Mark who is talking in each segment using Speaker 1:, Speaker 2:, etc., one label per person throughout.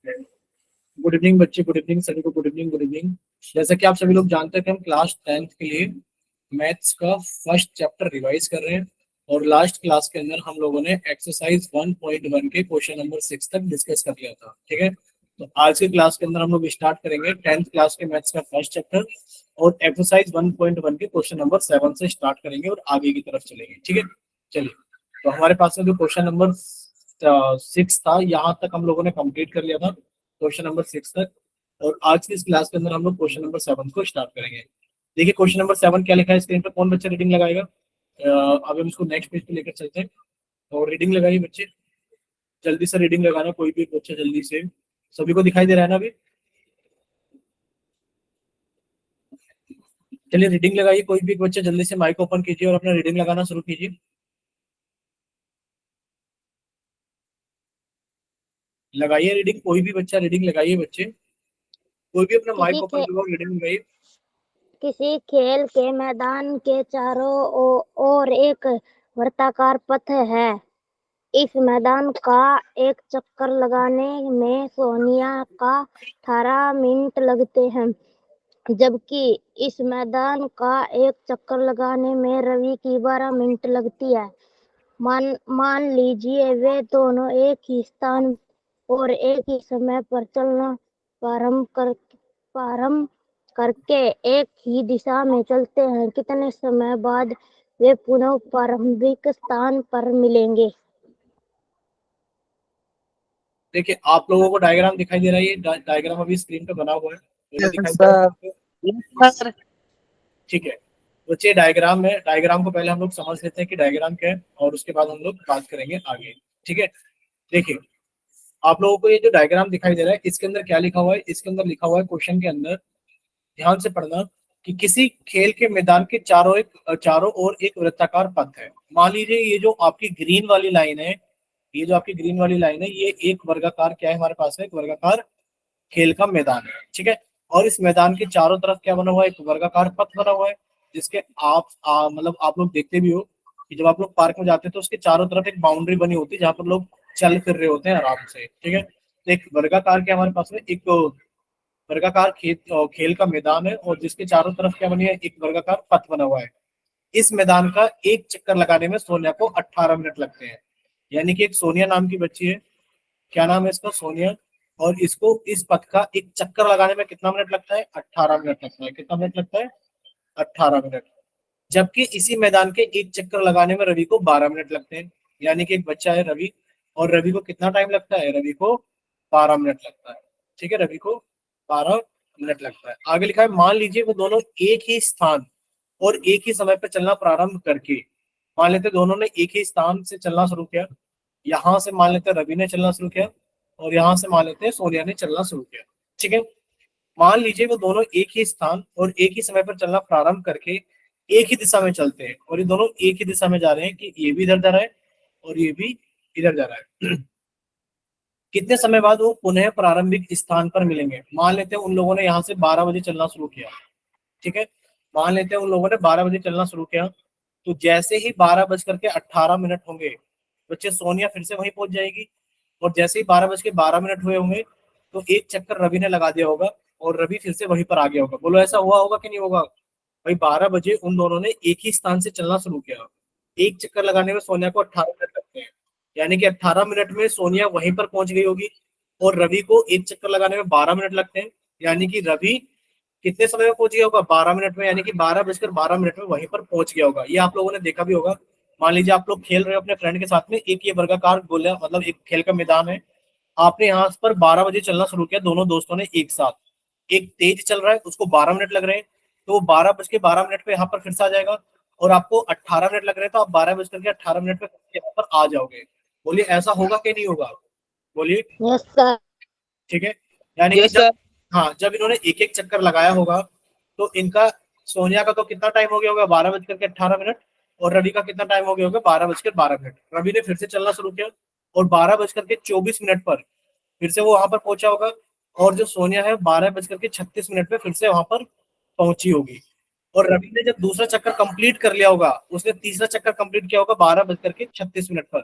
Speaker 1: Good evening बच्चे, good evening सभी को, गुड इवनिंग, गुड इवनिंग। जैसा कि आप सभी लोग जानते हैं कि हम क्लास 10th के लिए मैथ्स का फर्स्ट चैप्टर रिवाइज कर रहे हैं। और लास्ट क्लास के अंदर हम लोगों ने एक्सरसाइज 1.1 के क्वेश्चन नंबर 6 तक डिस्कस कर लिया था। ठीक है, तो आज की क्लास के अंदर हम लोग स्टार्ट करेंगे 10th क्लास के मैथ्स का फर्स्ट चैप्टर और एक्सरसाइज 1.1 के क्वेश्चन नंबर 7 से स्टार्ट करेंगे और आगे की तरफ चलेंगे। ठीक है, चलिए। तो हमारे पास में जो क्वेश्चन नंबर 6 था, यहाँ तक हम लोगों ने कंप्लीट कर लिया था, क्वेश्चन नंबर 6 तक। और आज की इस क्लास के अंदर हम लोग क्वेश्चन नंबर 7 को स्टार्ट करेंगे। देखिए क्वेश्चन नंबर 7 क्या लिखा है स्क्रीन पर, कौन बच्चा रीडिंग लगाएगा? अब हम इसको नेक्स्ट पेज पे लेकर चलते हैं और रीडिंग लगाइए बच्चे, जल्दी से रीडिंग लगाना, कोई भी बच्चा जल्दी से। सभी को दिखाई दे रहा है ना अभी? चलिए रीडिंग लगाइए, कोई भी बच्चा जल्दी से माइक ओपन कीजिए और अपना रीडिंग लगाना शुरू कीजिए। लगाइए रीडिंग, कोई भी बच्चा रीडिंग लगाइए बच्चे, कोई भी अपना
Speaker 2: किसी
Speaker 1: माइक ओपन
Speaker 2: खे,
Speaker 1: करके रीडिंग लगाइए।
Speaker 2: किसी खेल के मैदान के चारों ओर एक वृत्ताकार पथ है। इस मैदान का एक चक्कर लगाने में सोनिया का 18 मिनट लगते हैं, जबकि इस मैदान का एक चक्कर लगाने में रवि की 12 मिनट लगती है। मान लीजिए वे दोनों एक ही स्थान और एक ही समय पर चलना प्रारंभ करके एक ही दिशा में चलते हैं। कितने समय बाद वे पुनः प्रारंभिक स्थान पर मिलेंगे?
Speaker 1: देखिए आप लोगों को डायग्राम दिखाई दे रहा है, ये डायग्राम अभी स्क्रीन पे बना हुआ है, दोनों दिखाई दे रहा है
Speaker 3: सर।
Speaker 1: आपको? ठीक है बच्चे, डायग्राम है, डायग्राम को पहले हम लोग समझ लेते हैं कि डायग्राम क्या है और उसके बाद हम लोग बात करेंगे आगे। ठीक है, देखिए आप लोगों को ये जो डायग्राम दिखाई दे रहा है इसके अंदर क्या लिखा हुआ है, इसके अंदर लिखा हुआ है क्वेश्चन के अंदर, ध्यान से पढ़ना, कि किसी खेल के मैदान के चारों ओर एक वृत्ताकार पथ है। मान लीजिए ये जो आपकी ग्रीन वाली लाइन है, ये जो आपकी ग्रीन वाली लाइन है, ये एक वर्गाकार क्या है हमारे पास है, एक वर्गाकार खेल का मैदान है। ठीक है, और इस मैदान के चारों तरफ क्या बना हुआ है, एक वर्गाकार पथ बना हुआ है, जिसके आप मतलब आप लोग देखते भी हो कि जब आप लोग पार्क में जाते हैं तो उसके चारों तरफ एक बाउंड्री बनी होती है जहां पर लोग चल फिर रहे होते हैं आराम से। ठीक है, तो एक वर्गाकार के हमारे पास में एक वर्गाकार खेल का मैदान है और जिसके चारों तरफ क्या बनी है, एक वर्गाकार पथ बना हुआ है। इस मैदान का एक चक्कर लगाने में सोनिया को 18 मिनट लगते हैं। यानी कि एक सोनिया नाम की बच्ची है, क्या नाम है इसका, सोनिया, और इसको इस पथ का एक चक्कर लगाने में कितना मिनट लगता है, 18 मिनट लगता है। कितना मिनट लगता है, 18 मिनट। जबकि इसी मैदान के एक चक्कर लगाने में रवि को 12 मिनट लगते हैं। यानी कि एक बच्चा है रवि, और रवि को कितना टाइम लगता है, रवि को 12 मिनट लगता है। ठीक है, रवि को 12 मिनट लगता है। आगे लिखा है, मान लीजिए वो दोनों एक ही स्थान और एक ही समय पर चलना प्रारंभ करके, मान लेते दोनों ने एक ही स्थान से चलना शुरू किया, यहां से मान लेते रवि ने चलना शुरू किया और यहाँ से मान लेते हैं सोनिया ने चलना शुरू किया। ठीक है, मान लीजिए वो दोनों एक ही स्थान और एक ही समय पर चलना प्रारंभ करके एक ही दिशा में चलते हैं, और ये दोनों एक ही दिशा में जा रहे हैं, कि ये भी इधर जा रहा है और ये भी इधर जा रहा है। कितने समय बाद वो पुनः प्रारंभिक स्थान पर मिलेंगे? मान लेते हैं उन लोगों ने यहाँ से 12 बजे चलना शुरू किया। ठीक है, मान लेते हैं उन लोगों ने 12 बजे चलना शुरू किया, तो जैसे ही 12 बज करके 18 मिनट होंगे, बच्चे सोनिया फिर से वहीं पहुंच जाएगी। और जैसे ही 12 बज के 12 मिनट हुए होंगे तो एक चक्कर रवि ने लगा दिया होगा और रवि फिर से वहीं पर आ गया होगा। बोलो ऐसा हुआ होगा कि नहीं होगा? भाई 12 बजे उन दोनों ने एक ही स्थान से चलना शुरू किया, एक चक्कर लगाने में सोनिया को 18 मिनट लगते हैं। यानी कि 18 मिनट में सोनिया वहीं पर पहुंच गई होगी और रवि को एक चक्कर लगाने में 12 मिनट लगते हैं। यानी कि रवि कितने समय में पहुंच गया होगा, 12 मिनट में, यानी कि 12 बजकर 12 मिनट में वहीं पर पहुंच गया होगा। ये आप लोगों ने देखा भी होगा। मान लीजिए आप लोग खेल रहे हो अपने फ्रेंड के साथ में, एक ये वर्गाकार गोला मतलब एक खेल का मैदान है, आपने यहाँ पर 12 बजे चलना शुरू किया, दोनों दोस्तों ने एक साथ, एक तेज चल रहा है उसको 12 मिनट लग रहे हैं, तो वो 12 बज के 12 मिनट पे यहाँ पर फिर से आ जाएगा, और आपको 18 मिनट लग रहे हैं तो आप 12 बज करके 18 मिनट पे यहाँ पर आ जाओगे। बोलिए ऐसा होगा कि नहीं होगा? बोलिए।
Speaker 2: Yes sir.
Speaker 1: ठीक है, यानी कि
Speaker 3: यस
Speaker 1: जब,
Speaker 3: सर।
Speaker 1: हाँ, जब इन्होंने एक एक चक्कर लगाया होगा तो इनका, सोनिया का तो कितना टाइम हो गया होगा, 12 बज करके 18 मिनट, और रवि का कितना टाइम हो गया होगा, 12 बज कर 12 मिनट। रवि ने फिर से चलना शुरू किया और 12 बज करके 24 मिनट पर फिर से वो वहां पर पहुंचा होगा, और जो सोनिया है 12 बज करके 36 मिनट पे फिर से वहां पर पहुंची होगी। और रवि ने जब दूसरा चक्कर कंप्लीट कर लिया होगा, उसने तीसरा चक्कर कंप्लीट किया होगा 12 बज करके 36 मिनट पर।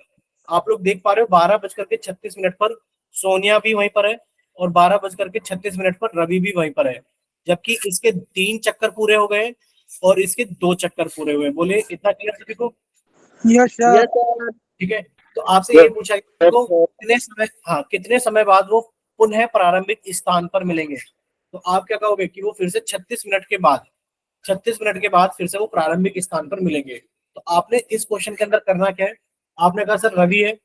Speaker 1: आप लोग देख पा रहे हो 12 बज करके 36 मिनट पर सोनिया भी वहीं पर है और 12:36 पर रवि भी वहीं पर है, जबकि इसके 3 चक्कर पूरे हो गए और इसके 2 चक्कर पूरे हुए। बोले इतना क्लियर सभी को?
Speaker 3: Yes sir.
Speaker 1: ठीक है, तो आपसे ये पूछा गया तो कितने समय, हाँ, कितने समय बाद वो पुनः प्रारंभिक स्थान पर मिलेंगे? तो आप क्या कहोगे कि वो फिर से 36 मिनट के बाद, 36 मिनट के बाद फिर से वो प्रारंभिक स्थान पर मिलेंगे। तो आपने इस क्वेश्चन के अंदर करना क्या है, आपने कहा सर रवि है,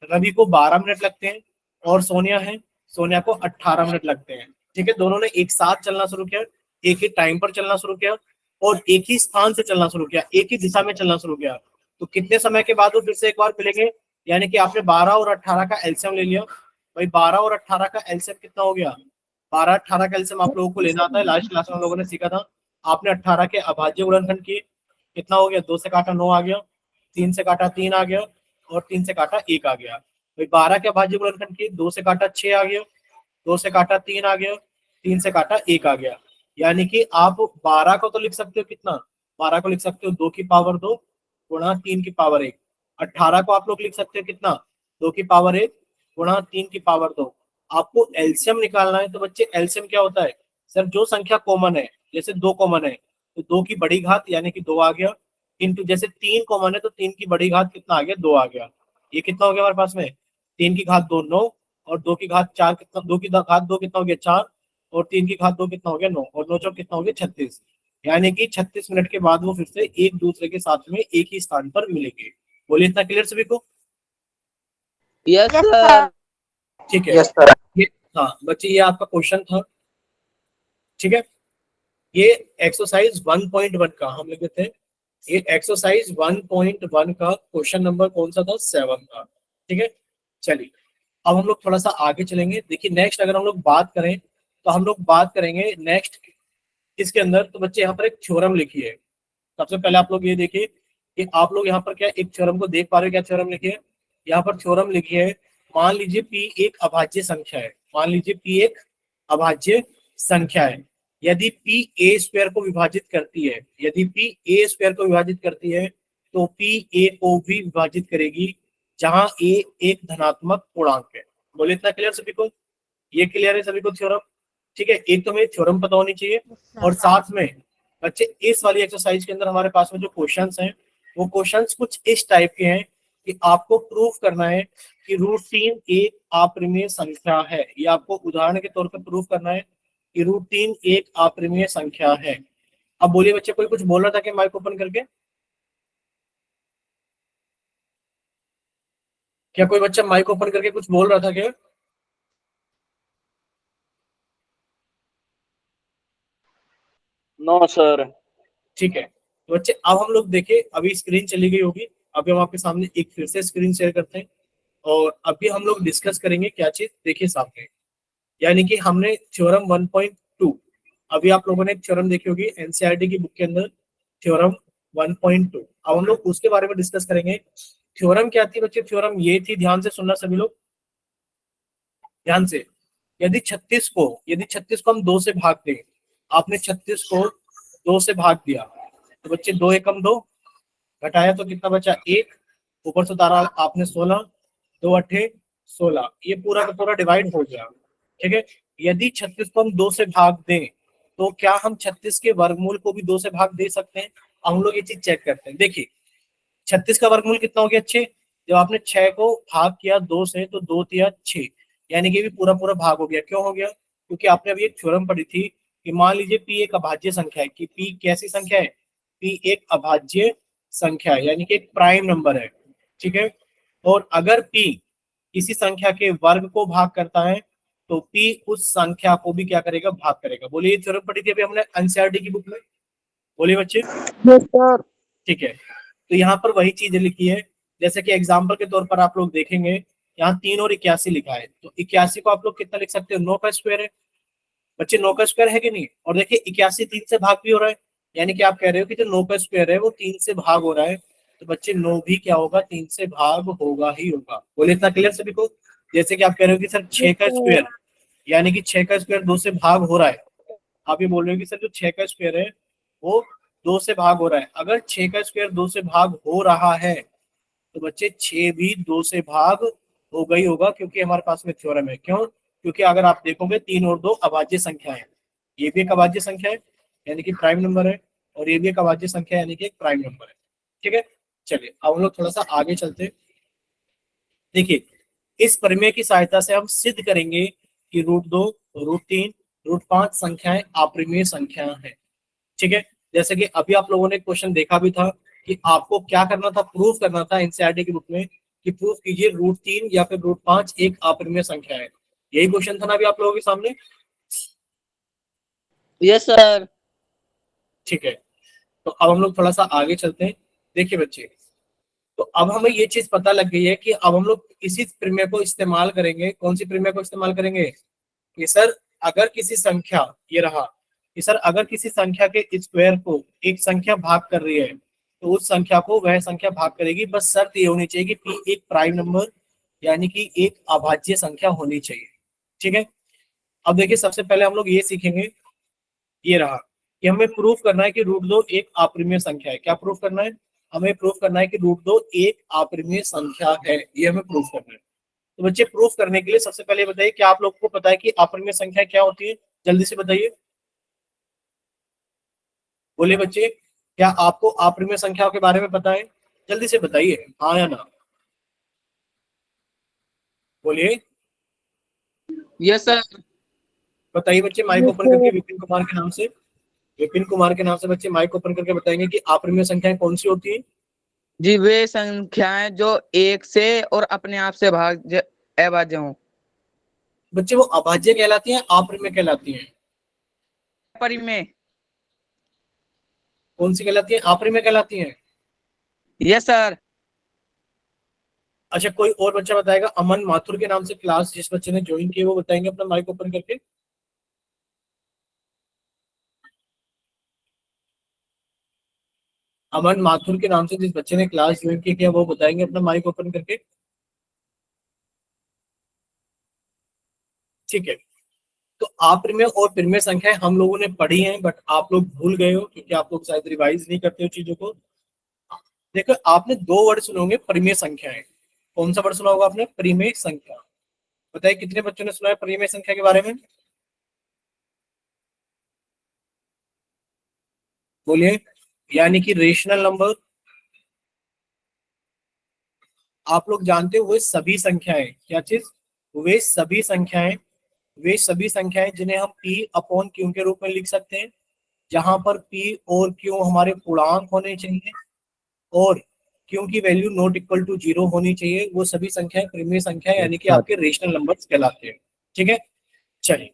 Speaker 1: रवि को 12 मिनट लगते हैं, और सोनिया है, सोनिया को 18 मिनट लगते हैं। ठीक है, दोनों ने एक साथ चलना शुरू किया, एक ही टाइम पर चलना शुरू किया, और एक ही स्थान से चलना शुरू किया, एक ही दिशा में चलना शुरू किया। तो कितने समय के बाद वो फिर से एक बार मिलेंगे? यानी कि आपने 12 और 18 का एलसीएम ले लिया। भाई 12 और 18 का एलसीएम कितना हो गया? 12 18 का एलसीएम आप लोगों को लेना आता है, लास्ट क्लास में हम लोगों ने सीखा था। आपने 18 के अभाज्य गुणनखंड किए, कितना हो गया? 2 से काटा 9 आ गया, 3 से काटा 3 आ गया, और 3 से काटा 1 आ गया। भाई 12 के अभाज्य गुणनखंड किए, 2 से काटा 6 आ गया, 2 से काटा 3 आ गया, 3 से काटा 1 आ गया। यानी कि आप 12 को तो लिख सकते हो कितना? 12 को लिख सकते हो 2 की पावर 2 गुणा 3 की पावर 1। 18 को आप लोग लिख सकते हो कितना? 2 की पावर 1 गुणा 3 की पावर 2। आपको एलसीएम निकालना है, तो बच्चे एलसीएम क्या होता है? सर जो संख्या कॉमन है, जैसे 2 कॉमन है तो 2 की बड़ी घात यानी कि 2 आ गया, इंटू जैसे 3 कॉमन है तो 3 की बड़ी घात कितना आ गया? 2 आ गया। ये कितना हो गया हमारे पास में? 3 की घात 2 9, और 2 की घात 4 कितना? 2 की घात 2 कितना हो गया? 4, और 3 की घात 2 कितना हो गया? 9, और 9 चौक कितना हो गया? 36। यानी कि 36 मिनट के बाद वो फिर से एक दूसरे के साथ में एक ही स्थान पर मिलेंगे। बोलिए इतना क्लियर सभी को?
Speaker 3: Yes sir.
Speaker 1: ठीक है,
Speaker 3: यस सर।
Speaker 1: ये, हाँ बच्चे, ये आपका क्वेश्चन था। ठीक है, ये एक्सरसाइज 1.1 का हम लिख देते हैं, ये एक्सरसाइज 1.1 का क्वेश्चन नंबर कौन सा था? 7 का। ठीक है, चलिए अब हम लोग थोड़ा सा आगे चलेंगे। देखिए नेक्स्ट अगर हम लोग बात करें तो हम लोग बात करेंगे नेक्स्ट इसके अंदर। तो बच्चे यहाँ पर एक थ्योरम लिखी है। सबसे पहले आप लोग ये देखिए कि आप लोग यहाँ पर क्या एक थ्योरम को देख पा रहे हो? क्या थ्योरम लिखी है? यहाँ पर थ्योरम लिखी है, मान लीजिए P एक अभाज्य संख्या है, मान लीजिए P एक अभाज्य संख्या है। यदि P a स्क्वायर को विभाजित करती है, यदि P a स्क्वायर को विभाजित करती है तो P a को भी विभाजित करेगी, जहां a एक धनात्मक पूर्णांक है। बोले इतना क्लियर सभी को? ये क्लियर है सभी को थ्योरम? ठीक है, एक तो हमें थ्योरम पता होनी चाहिए, और साथ में बच्चे इस वाली एक्सरसाइज के अंदर हमारे पास में जो क्वेश्चंस हैं वो क्वेश्चंस कुछ इस टाइप के हैं कि आपको प्रूफ करना है कि √3 एक अपरिमेय संख्या है। ये आपको उदाहरण के तौर पर प्रूफ करना है कि √3 एक अपरिमेय संख्या है। अब बोलिए बच्चे, कोई कुछ बोल रहा था कि माइक ओपन करके? क्या कोई बच्चा माइक ओपन करके कुछ बोल रहा था क्या?
Speaker 3: No sir.
Speaker 1: ठीक है, तो बच्चे अब हम लोग देखें, अभी स्क्रीन चली गई होगी, अभी हम आपके सामने एक फिर से स्क्रीन शेयर करते हैं, और अभी हम लोग डिस्कस करेंगे क्या चीज। देखिए सामने, यानी कि हमने थ्योरम 1.2, अभी आप लोगों ने थ्योरम देखी होगी एनसीईआरटी की बुक के अंदर, थ्योरम 1.2। अब हम लोग उसके बारे में डिस्कस करेंगे। थ्योरम क्या थी बच्चे? थ्योरम ये थी, ध्यान से सुनना सभी लोग, ध्यान से। यदि 36 को हम 2 से भाग दें, आपने 36 को 2 से भाग दिया, तो बच्चे 2 एकम 2, घटाया तो कितना बचा? 1, ऊपर से उतारा आपने 16, 2 अठे 16, ये पूरा का पूरा डिवाइड हो गया। ठीक है, यदि 36 को हम 2 से भाग दें तो क्या हम 36 के वर्गमूल को भी 2 से भाग दे सकते हैं? हम लोग ये चीज चेक करते हैं। देखिए 36 का वर्गमूल कितना हो गया? 6। जब आपने 6 को भाग किया 2 से तो 2 तिया 6, यानी कि भी पूरा पूरा भाग हो गया। क्यों हो गया? क्योंकि आपने अभी एक थ्योरम पढ़ी थी कि मान लीजिए P एक अभाज्य संख्या है, कि P कैसी संख्या है? P एक अभाज्य संख्या है, यानी कि एक प्राइम नंबर है। ठीक है, और अगर P किसी संख्या के वर्ग को भाग करता है तो P उस संख्या को भी क्या करेगा? भाग करेगा। बोलिए, ये थ्योरम पढ़ी थी अभी हमने एनसीईआरटी की बुक में। बोलिए बच्चे। ठीक है, तो यहाँ पर वही चीज लिखी है। जैसे कि एग्जाम्पल के तौर पर आप लोग देखेंगे, यहाँ 3 और 81 लिखा है, तो 81 को आप लोग कितना लिख सकते हो? 9 का स्क्वायर है। बच्चे 9 का स्क्वायर है कि नहीं? और देखिए 81 3 से भाग भी हो रहा है, यानी कि आप कह रहे हो कि जो 9 का स्क्वायर है वो 3 से भाग हो रहा है, तो बच्चे 9 भी क्या होगा? 3 से भाग होगा ही होगा। बोले इतना क्लियर सभी को? जैसे कि आप कह रहे हो कि सर 6 का स्क्वायर, यानी कि 6 का स्क्वायर 2 से भाग हो रहा है। आप ये बोल रहे हो कि सर जो 6 का स्क्वायर है वो 2 से भाग हो रहा है। अगर 6 का स्क्वायर 2 से भाग हो रहा है तो बच्चे 6 भी 2 से भाग हो गई होगा, क्योंकि हमारे पास में थ्योरम है। क्यों? क्योंकि अगर आप देखोगे 3 और 2 अभाज्य संख्या है, ये भी एक अभाज्य संख्या है यानी कि प्राइम नंबर है, और ये भी एक अभाज्य संख्या है यानी कि एक प्राइम नंबर है। ठीक है, चलिए अब हम लोग थोड़ा सा आगे चलते हैं। देखिए, इस प्रमेय की सहायता से हम सिद्ध करेंगे कि √2, √3, √5 संख्याएं अप्रिमेय संख्या है। ठीक है, जैसे कि अभी आप लोगों ने क्वेश्चन देखा भी था कि आपको क्या करना था, प्रूफ करना था एनसीईआरटी के रूप में कि प्रूफ कीजिए √3 या फिर √5 एक अप्रिमेय संख्या है। यही क्वेश्चन था ना अभी आप लोगों के सामने।
Speaker 3: Yes sir.
Speaker 1: ठीक है, तो अब हम लोग थोड़ा सा आगे चलते हैं। देखिए बच्चे, तो अब हमें ये चीज पता लग गई है कि अब हम लोग इसी प्रमेय को इस्तेमाल करेंगे। कौन सी प्रमेय को इस्तेमाल करेंगे कि सर अगर किसी संख्या, ये रहा कि सर अगर किसी संख्या के स्क्वायर को एक संख्या भाग कर रही है तो उस संख्या को वह संख्या भाग करेगी, बस शर्त ये होनी चाहिए कि पी एक प्राइम नंबर यानी कि एक अभाज्य संख्या होनी चाहिए। ठीक है, अब देखिए सबसे पहले हम लोग ये सीखेंगे, ये रहा कि हमें प्रूफ करना है कि √2 एक अप्रिमेय संख्या है। क्या प्रूफ करना है, हमें प्रूफ करना है कि √2 एक अप्रिमेय संख्या है, ये हमें प्रूफ करना है। तो बच्चे प्रूफ करने के लिए सबसे पहले बताइए क्या आप लोग को पता है कि अप्रिमेय संख्या क्या होती है, जल्दी से बताइए, बोलिए बच्चे, क्या आपको अप्रिमेय संख्याओं के बारे में पता है, जल्दी से बताइए, हाँ या ना, बोलिए,
Speaker 3: यस सर।
Speaker 1: बताइए बच्चे माइक ओपन करके विपिन कुमार के नाम से, विपिन कुमार के नाम से बच्चे माइक ओपन करके बताएंगे कि अप्रिमेय संख्याएं कौन सी होती है।
Speaker 3: जी वे संख्याएं जो एक से और अपने आप से भाज्य अभाज्य हों।
Speaker 1: बच्चे वो अभाज्य कहलाती हैं, अप्रिमेय कहलाती हैं,
Speaker 3: परिमेय।
Speaker 1: कौन सी कहलाती है, अप्रिमेय कहलाती हैं।
Speaker 3: Yes sir.
Speaker 1: अच्छा, कोई और बच्चा बताएगा, अमन माथुर के नाम से क्लास जिस बच्चे ने ज्वाइन की वो बताएंगे अपना माइक ओपन करके। अमन माथुर के नाम से जिस बच्चे ने क्लास ज्वाइन की है वो बताएंगे अपना माइक ओपन करके। ठीक है, तो अप्रिमेय और परिमेय संख्याएं हम लोगों ने पढ़ी हैं, बट आप लोग भूल गए हो क्योंकि आप लोग शायद रिवाइज नहीं करते हो चीजों को। देखो, आपने 2 वर्ड सुने होंगे परिमेय संख्याएं। कौन सा वर्ड सुना होगा आपने, परिमेय संख्या। बताइए कितने बच्चों ने सुना है परिमेय संख्या के बारे में, बोलिए, यानी कि रेशनल नंबर। आप लोग जानते हो वे सभी संख्याएं, क्या चीज, वे सभी संख्याएं, वे सभी संख्याएं जिन्हें हम p अपॉन क्यू के रूप में लिख सकते हैं, जहां पर p और q हमारे पूर्णांक होने चाहिए और q की वैल्यू नॉट इक्वल टू 0 होनी चाहिए, वो सभी संख्याएं परिमेय संख्या यानी कि आपके रेशनल नंबर्स कहलाते हैं। ठीक है, चलिए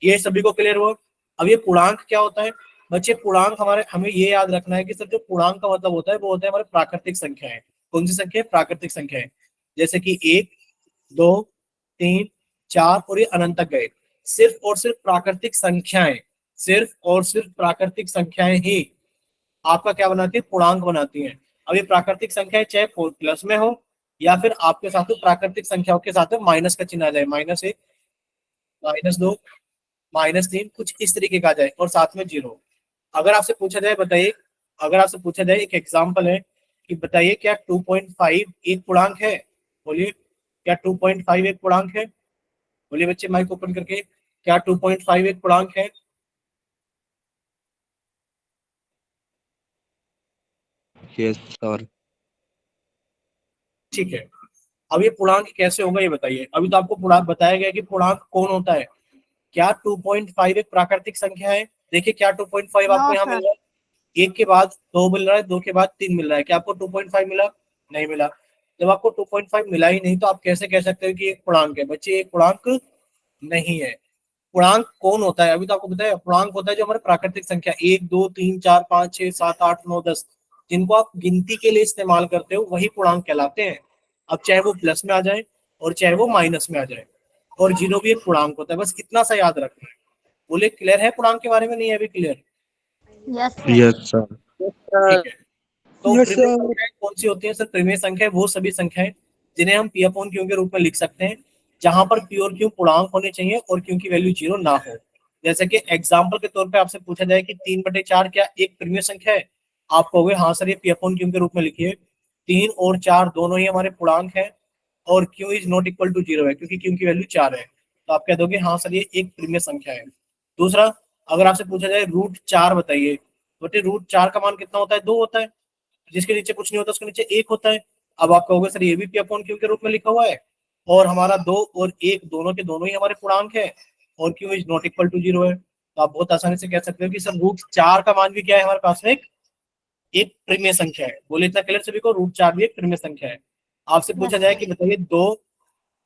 Speaker 1: ये सभी को क्लियर हुआ। अब ये पूर्णांक क्या होता है बच्चे, पूर्णांक हमारे, हमें ये याद रखना है कि सर जो पूर्णांक का मतलब होता है वो होता है हमारे प्राकृतिक संख्याएं। कौन सी संख्या, प्राकृतिक संख्याएं, जैसे कि 1, 2, 3, 4 और ये अनंत तक गए। सिर्फ और सिर्फ प्राकृतिक संख्याएं, सिर्फ और सिर्फ प्राकृतिक संख्याएं ही आपका क्या बनाती है, पूर्णांक बनाती हैं। अब ये प्राकृतिक संख्याएं चाहे प्लस में हो या फिर आपके साथ प्राकृतिक संख्याओं के साथ माइनस का चिन्ह आ जाए, -1, -2, -3, कुछ इस तरीके का आ जाए और साथ में 0। अगर आपसे पूछा जाए, बताइए, अगर आपसे पूछा जाए, एक एग्जांपल है कि बताइए क्या 2.5 एक पूर्णांक है, बोलिए, क्या 2.5 एक पूर्णांक है, बोलिए बच्चे माइक ओपन करके, क्या 2.5 एक पूर्णांक है।
Speaker 4: Yes sir.
Speaker 1: ठीक है, अब ये पूर्णांक कैसे होगा ये बताइए। अभी तो आपको पूर्णांक बताया गया कि पूर्णांक कौन होता है, क्या 2.5 एक प्राकृतिक संख्या है। देखिए क्या 2.5 आपको यहाँ मिल रहा है, 1 के बाद 2 मिल रहा है, 2 के बाद 3 मिल रहा है, क्या आपको 2.5 मिला, नहीं मिला। जब आपको 2.5 मिला ही नहीं तो आप कैसे कह सकते हो कि एक पूर्णांक है, बच्चे एक पूर्णांक नहीं है। पूर्णांक कौन होता है, अभी तो आपको बताया, पूर्णांक होता है जो हमारे प्राकृतिक संख्या 1, 2, 3, 4, 5, 6, 7, 8, 9, 10 जिनको आप गिनती के लिए इस्तेमाल करते हो वही पूर्णांक कहलाते हैं। अब चाहे वो प्लस में आ जाए और चाहे वो माइनस में आ जाए, और 0 भी एक पूर्णांक होता है, बस इतना सा याद रखना है। बोले क्लियर है पूर्णांक के बारे में, नहीं है अभी क्लियर।
Speaker 4: Yes sir.
Speaker 1: ठीक है, तो
Speaker 4: Yes,
Speaker 1: प्रिमेय
Speaker 4: sir.
Speaker 1: संख्याएं कौन सी होती है सर, प्रिमेय संख्या वो सभी संख्याएं जिन्हें हम p अपॉन क्यू के रूप में लिख सकते हैं, जहां पर p और q पूर्णांक होने चाहिए और q की वैल्यू 0 ना हो। जैसे कि एग्जांपल के तौर पे आपसे पूछा जाए कि 3/4 क्या एक प्रिमेय संख्या है, आप कहोगे हाँ सर ये p अपॉन क्यू के रूप में लिखिए, 3 और 4 दोनों ही हमारे पूर्णांक है और q is not equal to 0 है क्योंकि q की वैल्यू 4 है। तो आप कह दोगे हाँ सर ये एक प्रीमियर संख्या है। दूसरा, अगर आपसे पूछा जाए √4 बताइए, बेटे √4 का मान कितना होता है? 2 होता है। जिसके नीचे कुछ नहीं होता उसके नीचे 1 होता है। अब आप कहोगे सर ये भी P/Q के रूप में लिखा हुआ है और हमारा 2 और 1 दोनों के दोनों ही हमारे पूर्णांक है और Q is not equal to 0 है। तो आप बहुत आसानी से कह सकते हो कि सर √4 का मान भी क्या है हमारे पास में, एक प्रीमियर संख्या है। बोले इतना क्लियर सभी को, √4 भी एक प्रीमियर संख्या है। आपसे पूछा जाए कि बताइए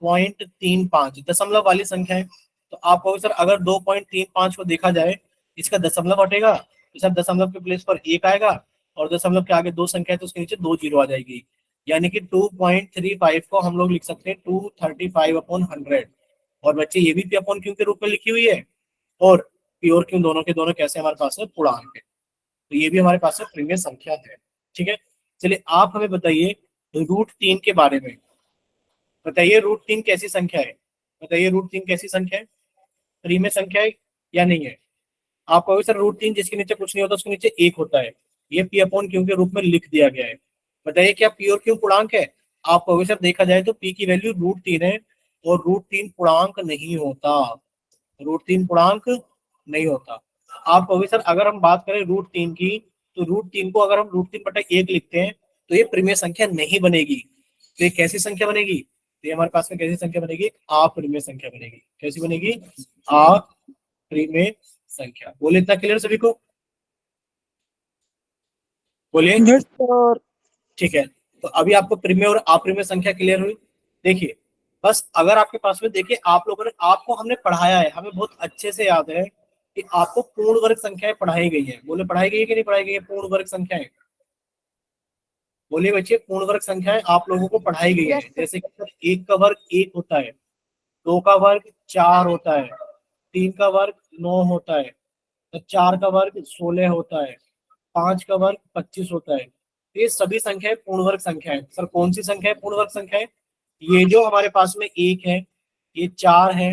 Speaker 1: 2.35 दशमलव वाली संख्या है, तो आप कहोगे सर अगर 2.35 को देखा जाए इसका दशमलव हटेगा तो सर दशमलव के प्लेस पर 1 आएगा और दशमलव के आगे 2 संख्या है तो उसके नीचे 2 जीरो आ जाएगी। यानी कि 2.35 को हम लोग लिख सकते हैं 235/100। और बच्चे ये भी P/Q के रूप में लिखी हुई है और P और Q दोनों के दोनों कैसे हमारे पास में पूर्णांक है, तो ये भी हमारे पास में प्रीमियर संख्या है। ठीक है, चलिए आप हमें बताइए √3 के बारे में। बताइए √3 कैसी संख्या है? बताइए √3 कैसी संख्या है? प्रीमियर संख्या है या नहीं है? आप कहोगे सर √3 जिसके नीचे कुछ नहीं होता उसके नीचे 1 होता है, ये P/Q के रूप में लिख दिया गया है। बताइए क्या P और Q पूर्णांक है? आप कहोगे सर देखा जाए तो P की वैल्यू √3 है और √3 पूर्णांक नहीं होता, √3 पूर्णांक नहीं होता। आप कहोगे सर अगर हम बात करें √3 की, तो √3 को अगर हम √3/1 लिखते हैं तो ये प्रीमियर संख्या नहीं बनेगी। तो ये कैसी संख्या बनेगी? तो ये हमारे पास में कैसी संख्या बनेगी? अप्रीमियर संख्या बनेगी। कैसी बनेगी? अप्रीमियर संख्या। बोले इतना क्लियर सभी को? बोलिए।
Speaker 2: और
Speaker 1: ठीक है, तो अभी आपको प्रीमियर और अप्रीमियर संख्या क्लियर हुई। देखिए बस अगर आपके पास में, देखिए आप लोगों ने, आपको हमने पढ़ाया है, हमें बहुत अच्छे से याद है कि आपको पूर्ण वर्ग संख्याएं पढ़ाई गई है। बोले पढ़ाई गई है कि नहीं पढ़ाई गई है पूर्ण वर्ग संख्याएं? बोलिए बच्चे, पूर्ण वर्ग संख्याएं आप लोगों को पढ़ाई गई है।
Speaker 2: Yes, sir.
Speaker 1: जैसे कि 1 का वर्ग 1 होता है, 2 का वर्ग 4 होता है, 3 का वर्ग 9 होता है, तो 4 का वर्ग 16 होता है, 5 का वर्ग 25 होता है। ये सभी संख्याएं पूर्ण वर्ग संख्या है। सर कौन सी संख्या है पूर्ण वर्ग संख्या है? ये जो हमारे पास में 1 है, ये 4 है,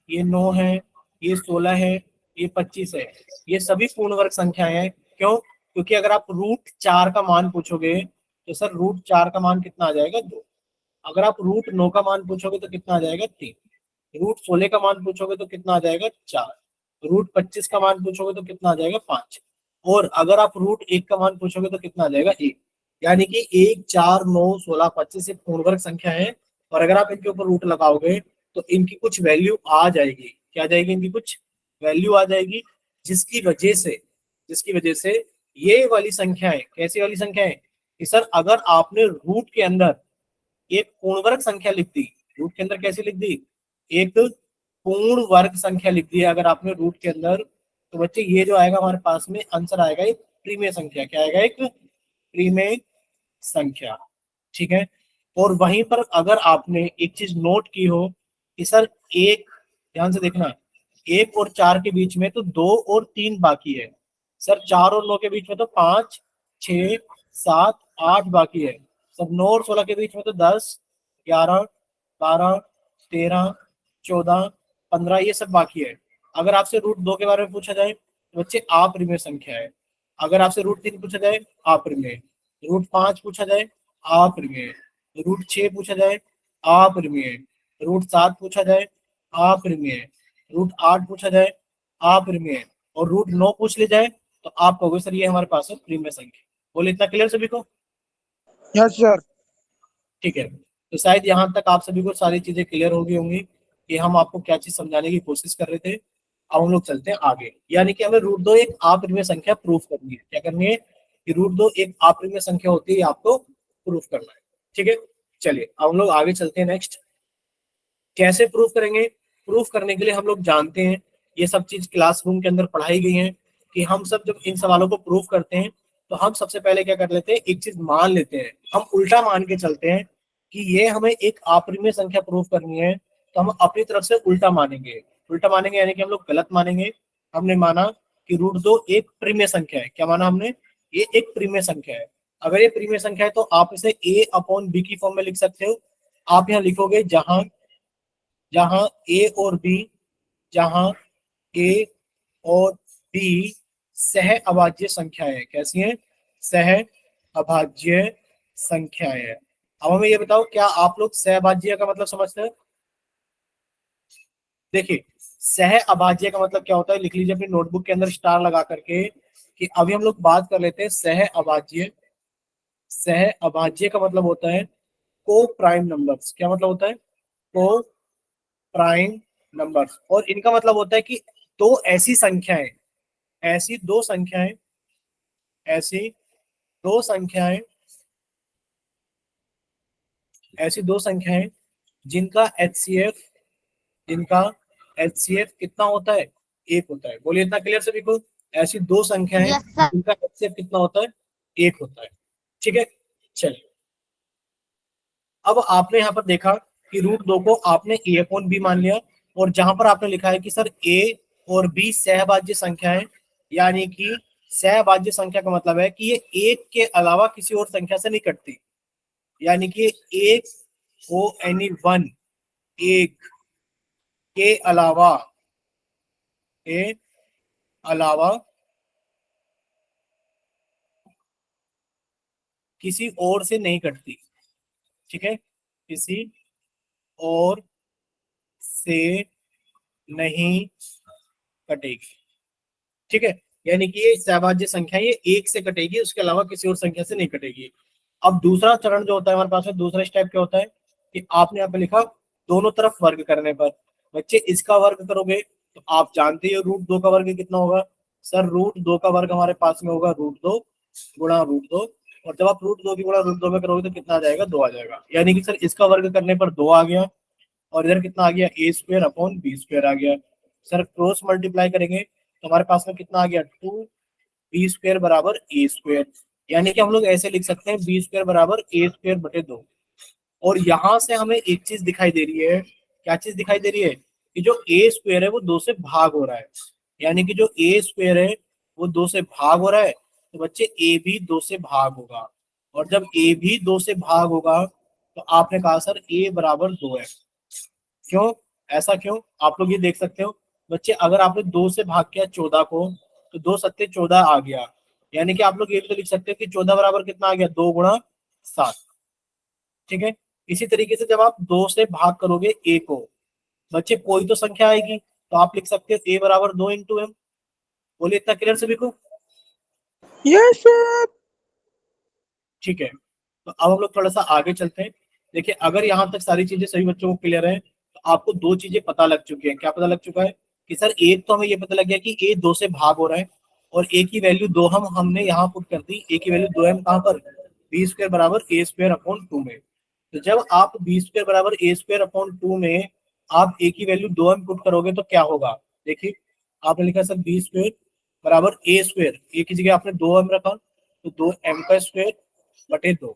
Speaker 1: ये 9 है, ये 16 है, ये 25 है, ये सभी पूर्ण वर्ग संख्याएं हैं। क्यों? क्योंकि अगर आप √4 का मान पूछोगे तो सर √4 का मान कितना आ जाएगा? 2। अगर आप √9 का मान पूछोगे तो कितना आ जाएगा? 3। √16 का मान पूछोगे तो कितना आ जाएगा? 4। √25 का मान पूछोगे तो कितना आ जाएगा? 5। और अगर आप √1 का मान पूछोगे तो कितना आ जाएगा? 1। यानी कि 1, 4, 9, 16, 25 ये पूर्ण वर्ग संख्या है और अगर आप इनके ऊपर रूट लगाओगे तो इनकी कुछ वैल्यू आ जाएगी। क्या आ जाएगी? इनकी कुछ वैल्यू आ जाएगी, जिसकी वजह से ये वाली संख्याएं, कैसी वाली संख्याएं कि सर अगर आपने रूट के अंदर एक पूर्ण वर्ग संख्या लिख दी, रूट के अंदर कैसे लिख दी? एक पूर्ण वर्ग संख्या लिख दी है अगर आपने रूट के अंदर, तो बच्चे ये जो आएगा हमारे पास में आंसर आएगा एक प्रीमियर संख्या। क्या आएगा? एक प्रीमियर संख्या। ठीक है, और वहीं पर अगर आपने एक चीज नोट की हो कि सर एक, ध्यान से देखना, 1 और 4 के बीच में तो 2 और 3 बाकी है, सर 4 और 9 के बीच में तो 5, 6, 7, 8 बाकी है, सर 9 और 16 के बीच में तो 10, 11, 12, 13, 14, 15 ये सब बाकी है। अगर आपसे √2 के बारे में पूछा जाए तो बच्चे अप्रीमियर संख्या है। अगर आपसे √3 पूछा जाए अप्रीमियर, √5 पूछा जाए अप्रीमियर, √6 पूछा जाए अप्रीमियर, √7 पूछा जाए अप्रीमियर, √8 पूछा जाए अप्रीमियर और √9 पूछ ले जाए तो आप कहोगे सर ये हमारे पास है प्रीमियर संख्या। बोले इतना क्लियर सभी को?
Speaker 5: Yes sir.
Speaker 1: ठीक है, तो शायद यहाँ तक आप सभी को सारी चीजें क्लियर हो गई होंगी कि हम आपको क्या चीज समझाने की कोशिश कर रहे थे। अब हम लोग चलते हैं आगे, यानी कि हमें √2 एक अप्रीमियर संख्या प्रूफ करनी है। क्या करनी है? कि √2 एक अप्रीमियर संख्या होती है, आपको प्रूफ करना है। ठीक है, चलिए अब हम लोग आगे चलते हैं। नेक्स्ट कैसे प्रूफ करेंगे? प्रूफ करने के लिए हम लोग जानते हैं, ये सब चीज क्लासरूम के अंदर पढ़ाई गई है कि हम सब जब इन सवालों को प्रूफ करते हैं तो हम सबसे पहले क्या कर लेते हैं? एक चीज मान लेते हैं, हम उल्टा मान के चलते हैं कि ये हमें एक अप्रीमियर संख्या प्रूफ करनी है तो हम अपनी तरफ से उल्टा मानेंगे। उल्टा मानेंगे यानी कि हम लोग गलत मानेंगे। हमने माना कि √2 एक प्रीमियर संख्या है। क्या माना हमने? ये एक प्रीमियर संख्या है। अगर ये प्रीमियर संख्या है तो आप इसे a/b की फॉर्म में लिख सकते हो। आप यहाँ लिखोगे जहां जहां ए और बी, जहां ए और बी सह अभाज्य संख्याएं है। कैसी हैं? सह अभाज्य संख्याएं है। अब हमें ये बताओ क्या आप लोग सह अभाज्य का मतलब समझते हैं? देखिए सह अभाज्य का मतलब क्या होता है, लिख लीजिए अपनी नोटबुक के अंदर स्टार लगा करके कि अभी हम लोग बात कर लेते हैं सह अभाज्य। सह अभाज्य का मतलब होता है को प्राइम नंबर्स। क्या मतलब होता है? को प्राइम नंबर्स। और इनका मतलब होता है कि दो ऐसी संख्याएं, ऐसी दो संख्याएं, ऐसी दो संख्याएं, ऐसी दो संख्याएं जिनका HCF, जिनका HCF कितना होता है? एक होता है। बोलिए इतना क्लियर सभी को? ऐसी दो संख्याएं
Speaker 2: यस सर।
Speaker 1: जिनका HCF कितना होता है? एक होता है। ठीक है, चलिए अब आपने यहाँ पर देखा कि रूट 2 को आपने ए अपॉन बी मान लिया, और जहां पर आपने लिखा है कि सर ए और बी सहभाज्य संख्या है, यानी कि सहभाज्य संख्या का मतलब है कि ये एक के अलावा किसी और संख्या से नहीं कटती, यानी कि एक को एनी वन, एक के अलावा, के अलावा किसी और से नहीं कटती। ठीक है, किसी और से नहीं कटेगी। ठीक है, यानी कि ये सहभाज्य संख्या ये एक से कटेगी, उसके अलावा किसी और संख्या से नहीं कटेगी। अब दूसरा चरण जो होता है हमारे पास में, दूसरा स्टेप क्या होता है कि आपने यहाँ पे लिखा दोनों तरफ वर्ग करने पर। बच्चे इसका वर्ग करोगे तो आप जानते हो रूट 2 का वर्ग कितना होगा। सर रूट 2 का वर्ग हमारे पास में होगा रूट 2 गुणा रूट 2, और जब आप रूट 2 की गुणा रूट 2 में करोगे तो कितना आ जाएगा? 2 आ जाएगा। यानी कि सर इसका वर्ग करने पर 2 आ गया, और इधर कितना आ गया? ए स्क्वायर अपॉन बी स्क्वायर आ गया। सर क्रॉस मल्टीप्लाई करेंगे तो हमारे पास में कितना आ गया? 2 बी स्क्वायर बराबर ए स्क्वायर। यानी कि हम लोग ऐसे लिख सकते हैं बी स्क्वायर बराबर ए स्क्वायर बटे 2। और यहां से हमें एक चीज दिखाई दे रही है। क्या चीज दिखाई दे रही है? कि जो ए स्क्वायर है वो 2 से भाग हो रहा है, यानी कि जो ए स्क्वायर है वो 2 से भाग हो रहा है, तो बच्चे ए भी 2 से भाग होगा। और जब ए भी 2 से भाग होगा तो आपने कहा सर ए बराबर 2 है। क्यों? ऐसा क्यों? आप लोग ये देख सकते हो बच्चे, अगर आपने 2 से भाग किया 14 को तो 2 सत्ते 14 आ गया, यानी कि आप लोग ये भी तो लिख सकते हो कि 14 बराबर कितना आ गया? 2 गुणा 7। ठीक है, इसी तरीके से जब आप 2 से भाग करोगे ए को, बच्चे कोई तो संख्या आएगी, तो आप लिख सकते हो ए बराबर 2 इंटू एम। बोलिए इतना क्लियर सभी को?
Speaker 3: Yes sir.
Speaker 1: ठीक है, तो अब हम लोग थोड़ा सा आगे चलते हैं। देखिए अगर यहाँ तक सारी चीजें सभी बच्चों को क्लियर है तो आपको दो चीजें पता लग चुकी है। क्या पता लग चुका है? कि सर एक तो हमें ये पता लग गया कि ए 2 से भाग हो रहा है, और ए की वैल्यू 2 हमने यहाँ पुट कर दी। ए की वैल्यू 2m कहाँ पर? बी स्क्वायर बराबर ए स्क्वायर अपॉन 2 में। तो जब आप बी स्क्वायर बराबर ए स्क्वायर अपॉन 2 में आप ए की वैल्यू 2m पुट करोगे तो क्या होगा? देखिए आपने लिखा सर बी स्क्वायर बराबर ए स्क्वायर, ए की जगह आपने 2m रखा तो 2m का स्क्वायर बटे 2,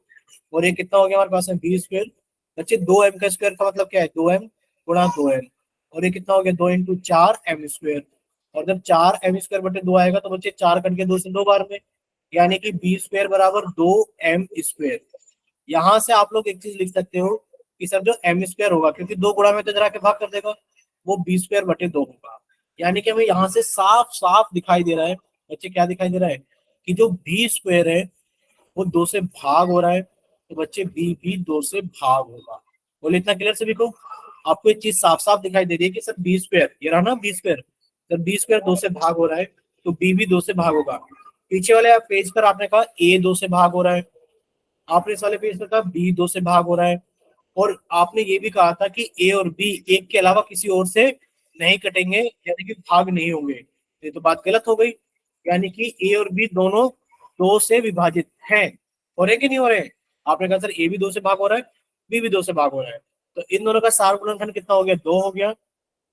Speaker 1: और ये कितना हो गया हमारे पास में? B square. बच्चे 2m का स्क्वायर का मतलब क्या है? 2m गुणा 2m, और ये कितना हो गया? 2 इंटू 4m स्क्वायर। और जब 4m स्क्वायर बटे 2 आएगा तो बच्चे 4 कट के 2 से 2 बार में, यानी कि बी स्क्वायर बराबर 2m स्क्वायर। यहाँ से आप लोग एक चीज लिख सकते हो कि सर जो m स्क्वायर होगा, क्योंकि 2 गुणा में तो जरा के भाग कर देगा, वो बी स्क्वायर बटे 2 होगा। यानी कि हमें यहाँ से साफ साफ दिखाई दे रहा है बच्चे, क्या दिखाई दे रहा है? कि जो बी स्क्वायर है वो 2 से भाग हो रहा है, तो बच्चे बी भी 2 से भाग होगा। बोले इतना क्लियर सभी को? आपको एक चीज साफ साफ दिखाई दे रही है कि सर बी स्क्वायर, ये रहा ना B square, sir B square 2 से भाग हो रहा है तो बी भी 2 से भाग होगा। पीछे वाले पेज पर आपने कहा ए 2 से भाग हो रहा है, आपने इस वाले पेज पर कहा बी 2 से भाग हो रहा है, और आपने ये भी कहा था कि ए और बी एक के अलावा किसी और से नहीं कटेंगे, यानी कि भाग नहीं होंगे। ये तो बात गलत हो गई, यानी कि ए और बी दोनों 2 से विभाजित हैं। हो रहे कि नहीं हो रहे? आपने कहा सर ए भी 2 से भाग हो रहा है, बी भी 2 से भाग हो रहा है, तो इन दोनों का सार गुणनखंड कितना हो गया? 2 हो गया।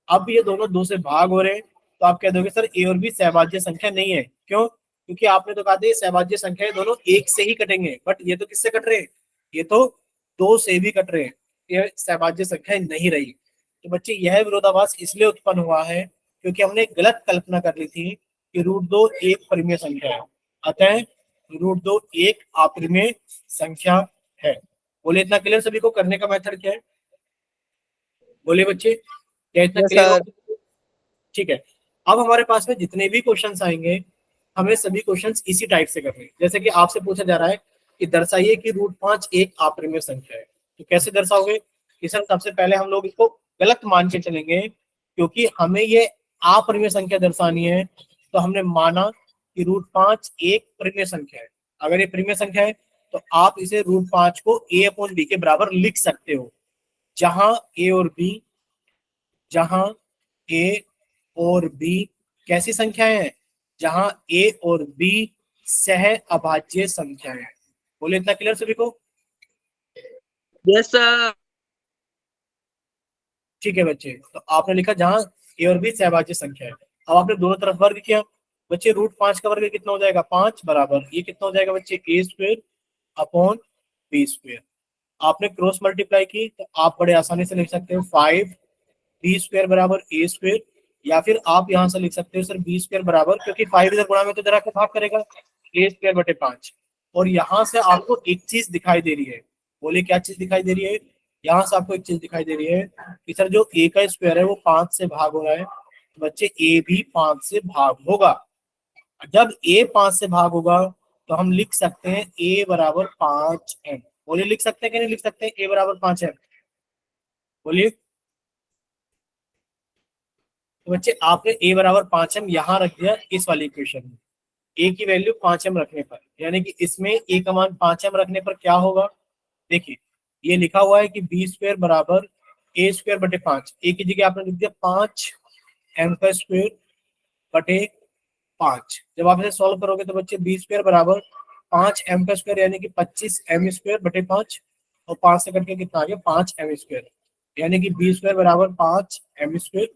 Speaker 1: अब ये दोनों 2 से भाग हो रहे हैं, तो आप कह दोगे सर ए और बी सहभाज्य संख्या नहीं है। क्यों? क्योंकि आपने तो कहा था ये सहभाज्य संख्या है, दोनों एक से ही कटेंगे, बट ये तो किससे कट रहे हैं? ये तो 2 से भी कट रहे हैं, ये सहभाज्य संख्या नहीं रही। तो बच्चे यह विरोधाभास इसलिए उत्पन्न हुआ है क्योंकि हमने गलत कल्पना कर ली थी कि रूट 2 एक परिमेय संख्या है, अतः रूट 2 एक अपरिमेय संख्या है। बोले इतना क्लियर सभी को? करने का मेथड क्या है? बोले बच्चे, क्या इतना
Speaker 3: यस
Speaker 1: क्लियर हो?
Speaker 3: सर।
Speaker 1: ठीक है, अब हमारे पास में जितने भी क्वेश्चंस आएंगे हमें सभी क्वेश्चंस इसी टाइप से करने हैं। जैसे कि आपसे पूछा जा रहा है कि दर्शाइए कि रूट 5 एक अपरिमेय संख्या है, तो कैसे दर्शाओगे? कि सर सबसे पहले हम लोग इसको गलत मान के चलेंगे क्योंकि हमें ये अपरिमेय संख्या दर्शानी है, तो हमने माना कि √5 एक परिमेय संख्या है। अगर ये परिमेय संख्या है तो आप इसे √5 को a/b के बराबर लिख सकते हो, जहां a और b कैसी संख्याएं हैं, जहां a और b सह अभाज्य संख्याएं हैं। बोले इतना क्लियर सभी को?
Speaker 3: Yes sir.
Speaker 1: ठीक है बच्चे, तो आपने लिखा जहां a और b सहभाज्य संख्या है। अब आपने दोनों तरफ वर्ग किया बच्चे, √5 का वर्ग कितना हो जाएगा 5 बराबर ये कितना हो जाएगा बच्चे a² / b²। आपने क्रॉस मल्टीप्लाई की तो आप बड़े आसानी से लिख सकते हो 5b² बराबर a², या फिर आप यहां से लिख सकते हो सर b² बराबर, क्योंकि 5 इधर गुणा में तो जरा को भाग करेगा, a²/5। और यहाँ से आपको एक चीज दिखाई दे रही है, बोले क्या चीज दिखाई दे रही है? यहाँ से आपको एक चीज दिखाई दे रही है कि सर जो a का स्क्वायर है वो 5 से भाग हो रहा है, तो बच्चे a भी 5 से भाग होगा। जब a 5 से भाग होगा तो हम लिख सकते हैं a बराबर 5m। बोलिए लिख सकते हैं कि नहीं लिख सकते a बराबर 5m? बोलिए। तो बच्चे आपने a बराबर 5m यहाँ रख दिया इस वाली इक्वेशन में, a की वैल्यू 5m रखने पर, यानी कि इसमें a का मान 5m रखने पर क्या होगा? देखिए ये लिखा हुआ है कि b² बराबर a²/5, a की जगह आपने लिख दिया 5m²/5। जब आप इसे सॉल्व करोगे तो बच्चे b² बराबर 5m², यानी कि 25m²/5, और 5 से कट के कितना आ गया 5m², यानी कि b² बराबर 5m²।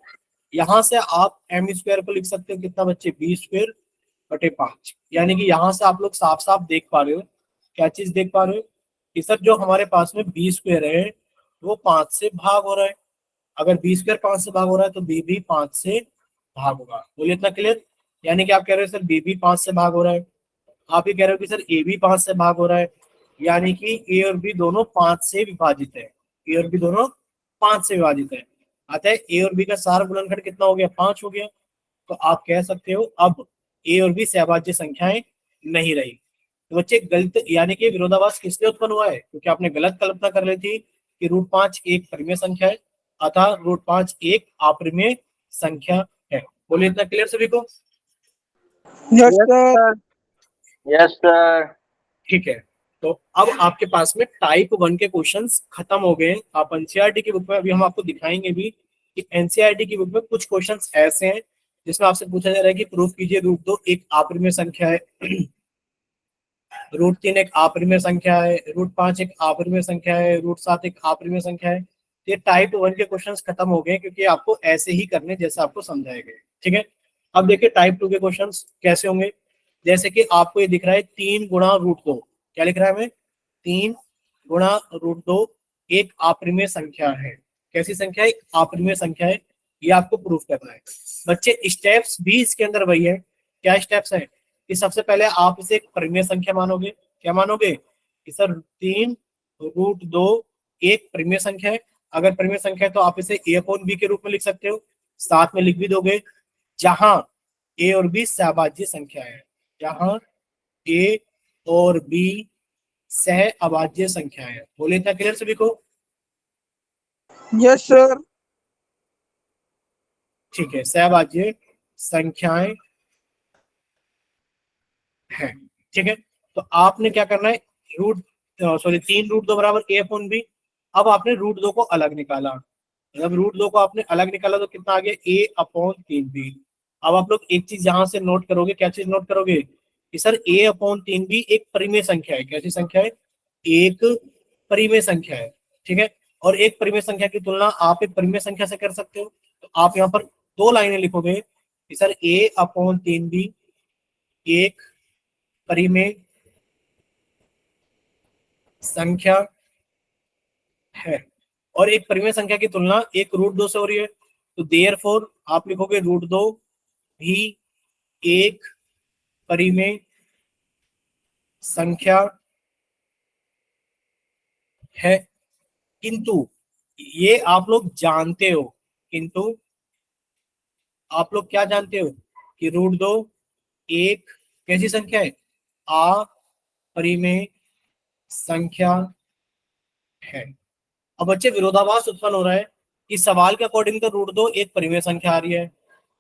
Speaker 1: यहाँ से आप m² को लिख सकते हो कितना बच्चे b²/5, यानी कि यहाँ से आप लोग साफ साफ देख पा रहे हो, क्या चीज देख पा रहे हो कि सर जो हमारे पास में b² है वो 5 से भाग हो रहा है। अगर b² 5 से भाग हो रहा है तो b भी 5 से भाग होगा। बोलिए इतना क्लियर? यानी कि आप कह रहे हो सर b भी 5 से भाग हो रहा है, आप ये कह रहे हो कि सर a भी 5 से भाग हो रहा है, यानी कि a और b दोनों 5 से विभाजित है, a और b दोनों 5 से विभाजित है। अतः a और b का सार गुणनखंड कितना हो गया 5 हो गया। तो आप कह सकते हो अब a और b सहभाज्य संख्याएं नहीं रही। तो बच्चे गलत, यानी कि विरोधाभास किस लिए उत्पन्न हुआ है? क्योंकि आपने गलत कल्पना कर ली थी कि √5 एक परिमेय संख्या है, अतः √5 एक अपरिमेय संख्या है। बोलिए इतना क्लियर सभी को?
Speaker 4: Yes
Speaker 3: yes
Speaker 4: sir.
Speaker 3: Sir. Yes sir.
Speaker 1: ठीक है, तो अब आपके पास में टाइप 1 के क्वेश्चंस खत्म हो गए। आप एनसीईआरटी की बुक में, अभी हम आपको दिखाएंगे भी कि एनसीईआरटी की बुक में कुछ क्वेश्चंस ऐसे हैं जिसमें आपसे पूछा जा रहा है कि प्रूफ कीजिए √2 एक अपरिमेय संख्या है, √3 एक अपरिमेय संख्या है, √5 एक अपरिमेय संख्या है, √7 एक अपरिमेय संख्या है। ये टाइप 1 के क्वेश्चंस खत्म हो गए, क्योंकि आपको ऐसे ही करने जैसे आपको समझाए गए। ठीक है, अब देखिए टाइप 2 के क्वेश्चंस कैसे होंगे। जैसे कि आपको ये दिख रहा है 3 गुणा √2, क्या लिख रहा है हमें? 3 गुणा √2 एक अपरिमेय संख्या है। कैसी संख्या है? अपरिमेय संख्या है। ये आपको प्रूफ करना है बच्चे। स्टेप्स भी इसके अंदर वही है। क्या स्टेप्स है कि सबसे पहले आप इसे एक परिमेय संख्या मानोगे। क्या मानोगे कि सर 3√2 एक परिमेय संख्या है। अगर परिमेय संख्या है तो आप इसे a/b के रूप में लिख सकते हो, साथ में लिख भी दोगे जहां a और b सहभाज्य संख्या है, जहां a और b सह अभाज्य संख्या है। बोले इतना क्लियर सभी को?
Speaker 4: Yes sir.
Speaker 1: ठीक है, सहभाज्य संख्याएं है। ठीक है, तो आपने क्या करना है, 3√2 बराबर a/b। अब आपने √2 को अलग निकाला, जब √2 को आपने अलग निकाला तो कितना आ गया a/3b। अब आप लोग एक चीज यहां से नोट करोगे, क्या चीज नोट करोगे कि सर a/3b एक परिमेय संख्या है। कैसी संख्या है? एक परिमेय संख्या है। ठीक है, और एक परिमेय संख्या की तुलना आप एक परिमेय संख्या से कर सकते हो। तो आप यहाँ पर 2 लाइनें लिखोगे कि सर a/3b एक परिमेय संख्या है, और एक परिमेय संख्या की तुलना एक √2 से हो रही है। तो देयरफॉर आप लिखोगे √2 भी एक परिमेय संख्या है। किंतु ये आप लोग जानते हो, किंतु आप लोग क्या जानते हो कि √2 एक कैसी संख्या है? अपरिमेय संख्या है। अब बच्चे विरोधाभास उत्पन्न हो रहा है कि सवाल के अकॉर्डिंग तो रूट 2 एक परिमेय संख्या आ रही है,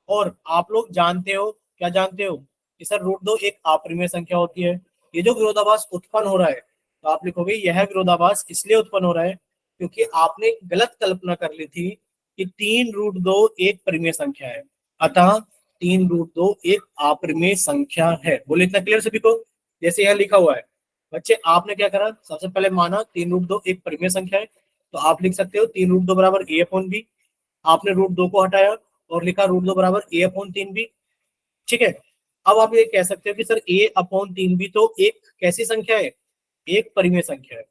Speaker 1: और आप लोग जानते हो, क्या जानते हो कि सर रूट 2 एक अपरिमेय संख्या होती है। ये जो विरोधाभास उत्पन्न हो रहा है, तो आप लिखोगे यह विरोधाभास इसलिए उत्पन्न हो रहा है क्योंकि आपने गलत कल्पना कर ली थी कि 3√2 एक परिमेय संख्या है, अतः 3√2 एक अपरिमेय संख्या है। बोले इतना क्लियर सभी को? जैसे यहाँ लिखा हुआ है बच्चे, आपने क्या करा, सबसे पहले माना 3√2 एक परिमेय संख्या है, तो आप लिख सकते हो 3√2 बराबर a/b। आपने रूट 2 को हटाया और लिखा रूट 2 बराबर a/3b। ठीक है, अब आप ये कह सकते हो कि सर a/3b तो एक कैसी संख्या है, एक परिमेय संख्या है।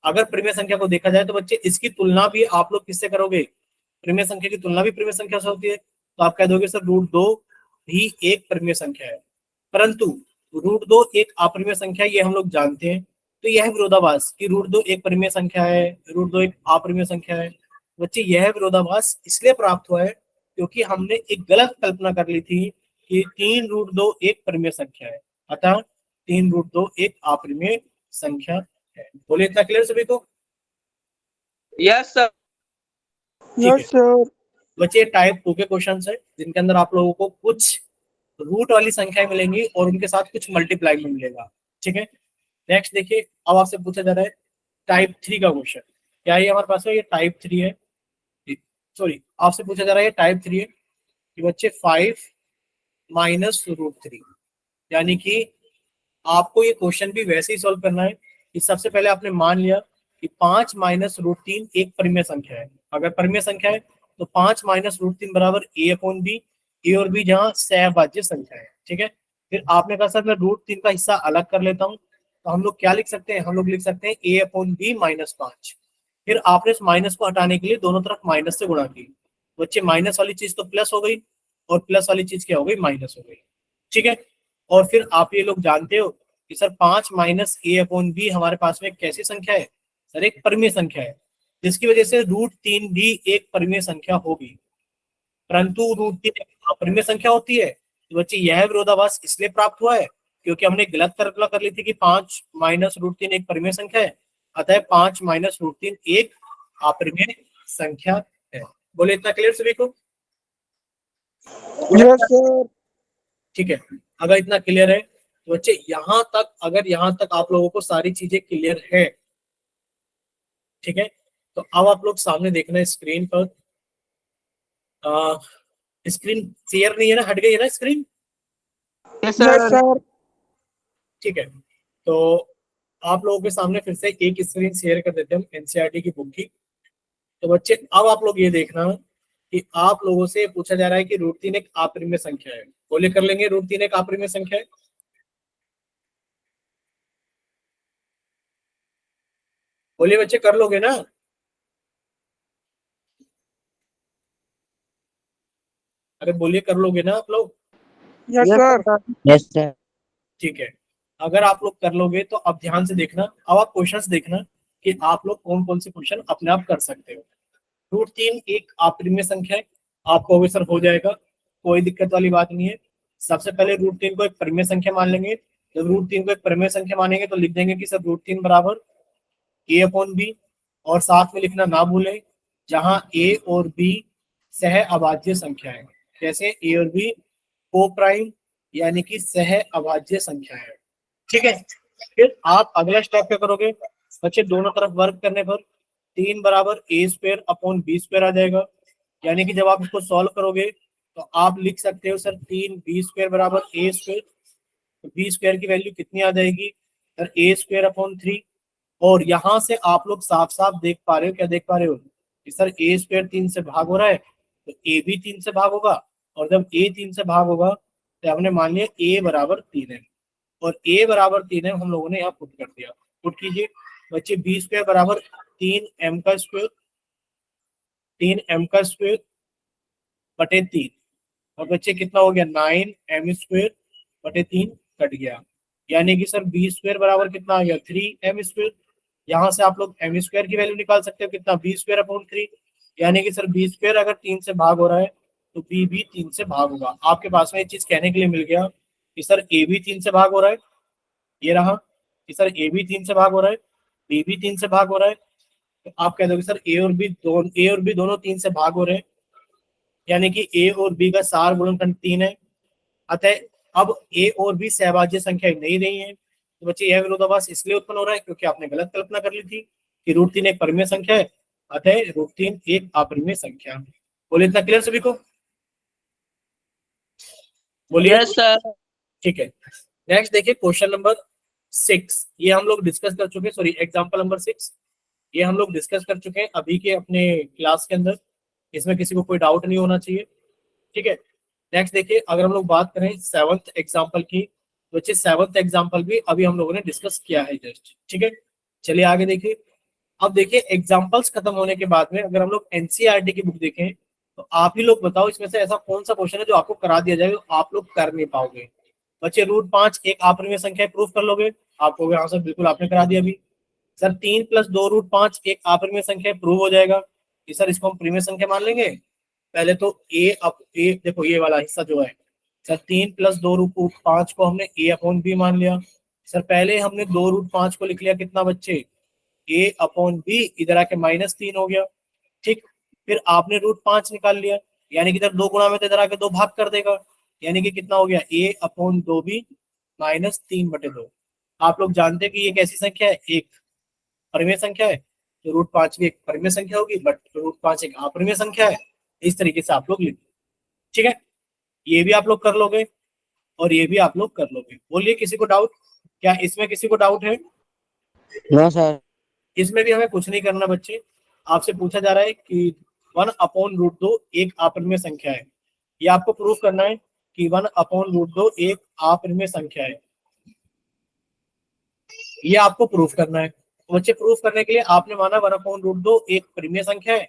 Speaker 1: अगर परिमेय संख्या को देखा जाए तो बच्चे इसकी तुलना भी आप लोग किससे करोगे, परिमेय संख्या की तुलना भी परिमेय संख्या से होती है, तो आप कह दोगे सर रूट 2 भी एक परिमेय संख्या है। परंतु रूट 2 एक अपरिमेय संख्या है, ये हम लोग जानते हैं। तो यह विरोधाभास कि रूट 2 एक परिमेय संख्या है, रूट 2 एक अपरिमेय संख्या है, बच्चे यह विरोधाभास इसलिए प्राप्त हुआ है क्योंकि हमने एक गलत कल्पना कर ली थी कि 3√2 एक परिमेय संख्या है, अतः 3√2 एक अपरिमेय संख्या है। बोले इतना क्लियर सभी को?
Speaker 3: Yes sir.
Speaker 1: ठीक है
Speaker 4: यस सर।
Speaker 1: बच्चे, टाइप 2 के क्वेश्चन है जिनके अंदर आप लोगों को कुछ रूट वाली संख्याएं मिलेंगी और उनके साथ कुछ मल्टीप्लाई में मिलेगा। ठीक है, नेक्स्ट देखिए, अब आपसे पूछा जा रहा है टाइप 3 का क्वेश्चन। क्या ये हमारे पास है, ये टाइप 3 है, सॉरी आपसे पूछा जा रहा है टाइप 3 है कि बच्चे 5 माइनस रूट 3, यानी कि आपको ये क्वेश्चन भी वैसे ही सॉल्व करना है कि सबसे पहले आपने मान लिया कि 5 माइनस रूट 3 एक परिमेय संख्या है। अगर परिमेय संख्या है तो 5 माइनस रूट 3 बराबर a/b, ए और बी जहाँ सहभाज्य संख्या है। ठीक है, फिर आपने कहा सर मैं रूट 3 का हिस्सा अलग कर लेता हूँ, तो हम लोग क्या लिख सकते हैं, हम लोग लिख सकते हैं a/b माइनस 5। फिर आपने इस माइनस को हटाने के लिए दोनों तरफ माइनस से गुणा की, बच्चे माइनस वाली चीज तो प्लस हो गई और प्लस वाली चीज क्या हो गई, माइनस हो गई। ठीक है, और फिर आप ये लोग जानते हो कि सर 5 माइनस a/b हमारे पास में कैसी संख्या है, सर एक परिमेय संख्या है, जिसकी वजह से रूट 3 भी एक परिमेय संख्या होगी। परंतु रूट 3 एक अपरिमेय संख्या होती है, तो बच्चे यह विरोधाभास इसलिए प्राप्त हुआ है क्योंकि हमने गलत कल्पना कर ली थी कि 5 माइनस रूट 3 एक परिमेय संख्या है, अतः 5 माइनस रूट 3 एक अपरिमेय संख्या है। बोले इतना क्लियर सभी को?
Speaker 4: Yes sir.
Speaker 1: ठीक है, अगर इतना क्लियर है तो बच्चे यहाँ तक, अगर यहाँ तक आप लोगों को सारी चीजें क्लियर है, ठीक है, तो अब आप लोग सामने देखना है स्क्रीन पर। स्क्रीन शेयर नहीं है ना, हट गई है ना screen?
Speaker 3: Yes
Speaker 4: yes
Speaker 3: sir.
Speaker 4: Sir.
Speaker 1: ठीक है, तो आप लोगों के सामने फिर से एक स्क्रीन शेयर कर देते हैं हम एनसीईआरटी की बुक की। तो बच्चे अब आप लोग ये देखना कि आप लोगों से पूछा जा रहा है कि रूट 3 एक अपरिमेय संख्या है। बोले कर लेंगे रूट 3 एक अपरिमेय संख्या है? बोलिए बच्चे, कर लोगे ना? अरे बोलिए, कर लोगे ना आप लोग?
Speaker 4: Yes sir.
Speaker 3: Yes sir.
Speaker 1: ठीक है, अगर आप लोग कर लोगे तो अब ध्यान से देखना, अब आप क्वेश्चंस देखना कि आप लोग कौन कौन से क्वेश्चन अपने आप कर सकते हो। रूट 3 एक अपरिमेय संख्या है, आपको भी सर हो जाएगा, कोई दिक्कत वाली बात नहीं है। सबसे पहले रूट 3 को एक परिमेय संख्या मान लेंगे। जब रूट 3 को एक परिमेय संख्या मानेंगे तो लिख देंगे कि सर रूट 3 बराबर a/b, और साथ में लिखना ना भूलें जहां a और b सह अभाज्य संख्या है। जैसे a और b को प्राइम यानी कि सह अभाज्य संख्या है। ठीक है, फिर आप अगला स्टेप क्या करोगे बच्चे, दोनों तरफ वर्क करने पर 3 बराबर a² / b² आ जाएगा। यानी कि जब आप इसको सॉल्व करोगे तो आप लिख सकते हो सर 3b² बराबर a²। तो b² की वैल्यू कितनी आ जाएगी सर, a²/3। और यहां से आप लोग साफ साफ देख पा रहे हो, क्या देख पा रहे हो कि सर a² 3 से भाग हो रहा है, तो a भी 3 से भाग होगा, और जब a 3 से भाग होगा तो हमने मान लिया a बराबर 3 है, और a बराबर 3 है हम लोगों ने यहाँ पुट कर दिया। पुट कीजिए बच्चे, b² बराबर 3m² 3m² बटे 3, और बच्चे कितना हो गया 9m² बटे 3 कट गया। यानी कि सर b² बराबर कितना आ गया 3m²। यहाँ से आप लोग m² की वैल्यू निकाल सकते हो कितना, b²/3। यानी कि सर b² अगर 3 से भाग हो रहा है तो b भी 3 से भाग होगा। आपके पास में एक चीज कहने के लिए मिल गया कि सर a भी 3 से भाग हो रहा है, ये रहा कि सर a भी 3 से भाग हो रहा है, b भी 3 से भाग हो रहा है, तो आप कह दोगे सर ए और बी दोनों 3 से भाग हो रहे हैं, यानी कि ए और बी का सार गुणनखंड 3 है। अतः अब ए और बी सहभाज्य संख्या नहीं रही है। तो बच्चे यह विरोधाभास इसलिए उत्पन्न हो रहा है क्योंकि आपने गलत कल्पना कर ली थी कि √3 एक परिमेय संख्या है, अतः √3 एक अपरिमेय संख्या। बोले इतना क्लियर सभी को? बोलिए।
Speaker 3: Yes sir.
Speaker 1: ठीक है, नेक्स्ट देखिए क्वेश्चन नंबर 6। ये हम लोग डिस्कस कर चुके हैं, सॉरी एग्जाम्पल नंबर 6 ये हम लोग डिस्कस कर चुके हैं अभी के अपने क्लास के अंदर। इसमें किसी को कोई डाउट नहीं होना चाहिए। ठीक है, नेक्स्ट देखिए, अगर हम लोग बात करें 7th एग्जाम्पल की, तो बच्चे 7th एग्जाम्पल भी अभी हम लोगों ने डिस्कस किया है जस्ट। ठीक है, चलिए आगे देखिए। अब देखिए एग्जाम्पल्स खत्म होने के बाद में अगर हम लोग एनसीईआरटी की बुक देखें, तो आप ही लोग बताओ इसमें से ऐसा कौन सा क्वेश्चन है जो आपको करा दिया जाएगा, आप लोग कर नहीं पाओगे। बच्चे √5 एक अपरिमेय संख्या प्रूफ कर लोगे? आप कहोगे हाँ सर बिल्कुल आपने करा दिया अभी। सर 3 + 2 √5 एक अपरिमेय संख्या प्रूव हो जाएगा कि सर इसको हम परिमेय संख्या मान लेंगे। पहले तो ए देखो ये वाला हिस्सा जो है सर 3 + 2 √5 को हमने a/b मान लिया। सर पहले हमने 2 √5 को लिख लिया कितना बच्चे a/b, इधर आके -3 हो गया। ठीक, फिर आपने √5 निकाल लिया, यानी कि इधर 2 गुणा में तो इधर आके 2 भाग कर देगा, यानी कि कितना हो गया a/2b -3/2। आप लोग जानते हैं कि ये कैसी संख्या है, एक परिमेय संख्या है, तो √5 भी एक परिमेय संख्या होगी, बट √5 एक अपरिमेय संख्या है। इस तरीके से आप लोग लिख, ठीक है, ये भी आप लोग कर लोगे और ये भी आप लोग कर लोगे। बोलिए किसी को डाउट? क्या इसमें किसी को डाउट है?
Speaker 4: No sir.
Speaker 1: इसमें भी हमें कुछ नहीं करना बच्चे, आपसे पूछा जा रहा है कि 1/√2 एक अपरिमेय संख्या है। ये आपको प्रूफ करना है कि 1/√2 एक अपरिमेय संख्या है, ये आपको प्रूफ करना है। तो बच्चे प्रूफ करने के लिए आपने माना 1/√2 एक परिमेय संख्या है,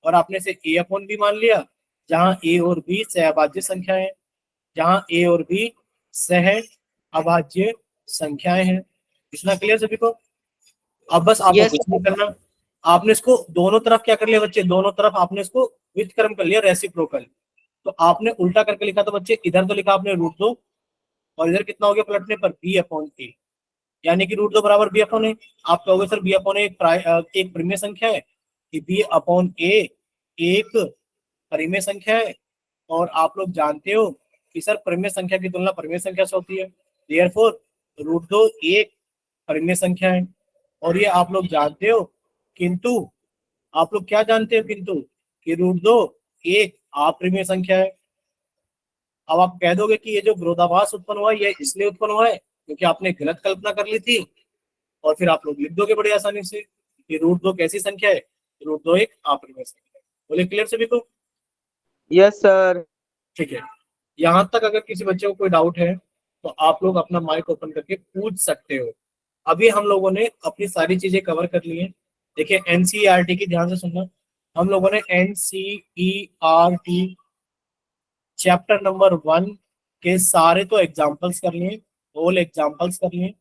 Speaker 1: और आपने से a/b मान लिया, जहां a और b सहअभाज्य संख्याएं हैं, जहां a और b सह अभाज्य संख्याएं हैं। इतना क्लियर सभी को? अब बस आपको
Speaker 3: यस
Speaker 1: कुछ नहीं
Speaker 3: सर।
Speaker 1: करना, आपने इसको दोनों तरफ क्या कर लिया बच्चे, दोनों तरफ आपने इसको व्युत्क्रम कर लिया, रेसिप्रोकल। तो आपने उल्टा करके लिखा, तो बच्चे इधर तो लिखा आपने √2 और इधर कितना हो गया पलटने पर b/a, यानी कि √2 बराबर b/a। आप कहोगे सर b/a एक परिमेय संख्या है, कि b/a एक परिमेय संख्या है, और आप लोग जानते हो कि सर परिमेय संख्या की तुलना परिमेय संख्या से होती है, देयरफॉर √2 एक परिमेय संख्या है। और ये आप लोग जानते हो, किंतु आप लोग क्या जानते हो किंतु, कि √2 एक अपरिमेय संख्या है। अब आप कह दोगे कि ये जो विरोधाभास उत्पन्न हुआ ये इसलिए उत्पन्न हुआ है क्योंकि आपने गलत कल्पना कर ली थी, और फिर आप लोग लिख दोगे बड़ी आसानी से कि √2 कैसी संख्या है, √2 एक अपरिमेय संख्या है। बोले क्लियर सभी को?
Speaker 3: Yes sir.
Speaker 1: ठीक है, यहाँ तक अगर किसी बच्चे को कोई डाउट है तो आप लोग अपना माइक ओपन करके पूछ सकते हो। अभी हम लोगों ने अपनी सारी चीजें कवर कर ली हैं। देखिए एनसीईआरटी की ध्यान से सुनना, हम लोगों ने एनसीईआरटी चैप्टर नंबर 1 के सारे तो एग्जाम्पल्स कर लिए, होल एग्जाम्पल्स कर लिए,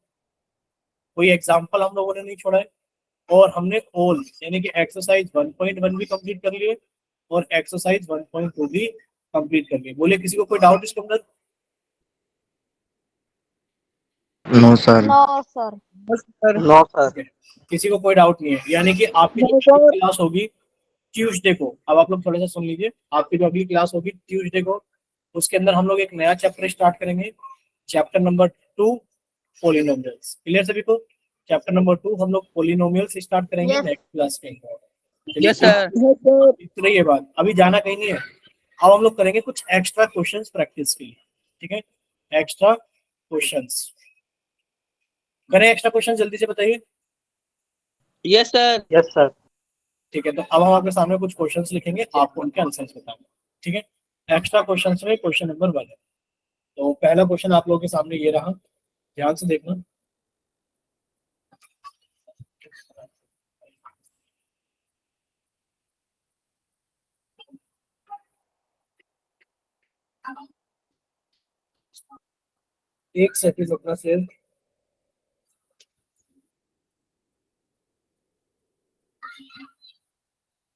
Speaker 1: कोई एग्जाम्पल हम लोगों ने नहीं छोड़ा है। और हमने होल यानी कि एक्सरसाइज 1.1 भी कंप्लीट कर लिए और एक्सरसाइज 1.2 भी कंप्लीट कर लिए। बोले किसी को कोई डाउट इसके अंदर?
Speaker 4: No sir.
Speaker 2: No sir.
Speaker 4: No sir.
Speaker 1: Okay. किसी को कोई डाउट नहीं है, यानी कि आपकी जो
Speaker 2: नहीं
Speaker 1: अगली
Speaker 2: सर।
Speaker 1: क्लास होगी ट्यूसडे को, अब आप लोग थोड़ा सा सुन लीजिए, आपकी जो अगली क्लास होगी ट्यूसडे को, उसके अंदर हम लोग एक नया चैप्टर स्टार्ट करेंगे, चैप्टर नंबर 2 पोलिनोमियल्स। क्लियर सभी को? चैप्टर नंबर 2 हम लोग पोलिनोमियल्स स्टार्ट करेंगे
Speaker 2: यस
Speaker 1: नेक्स्ट क्लास के अंदर।
Speaker 3: यस
Speaker 1: चलिए
Speaker 3: सर।
Speaker 2: सर।
Speaker 1: इतना ही है बात, अभी जाना कहीं नहीं है। अब हम लोग करेंगे कुछ एक्स्ट्रा क्वेश्चंस प्रैक्टिस के लिए, ठीक है, एक्स्ट्रा क्वेश्चंस करें। एक्स्ट्रा क्वेश्चन जल्दी से बताइए।
Speaker 3: Yes sir.
Speaker 4: Yes sir.
Speaker 1: ठीक है, तो अब हम आपके सामने कुछ क्वेश्चंस लिखेंगे, आपको उनके आंसर्स बताएंगे। ठीक है, एक्स्ट्रा क्वेश्चंस में क्वेश्चन नंबर 1 है। तो पहला क्वेश्चन आप लोगों के सामने ये रहा, ध्यान से देखना। एक सेकंड अपना से,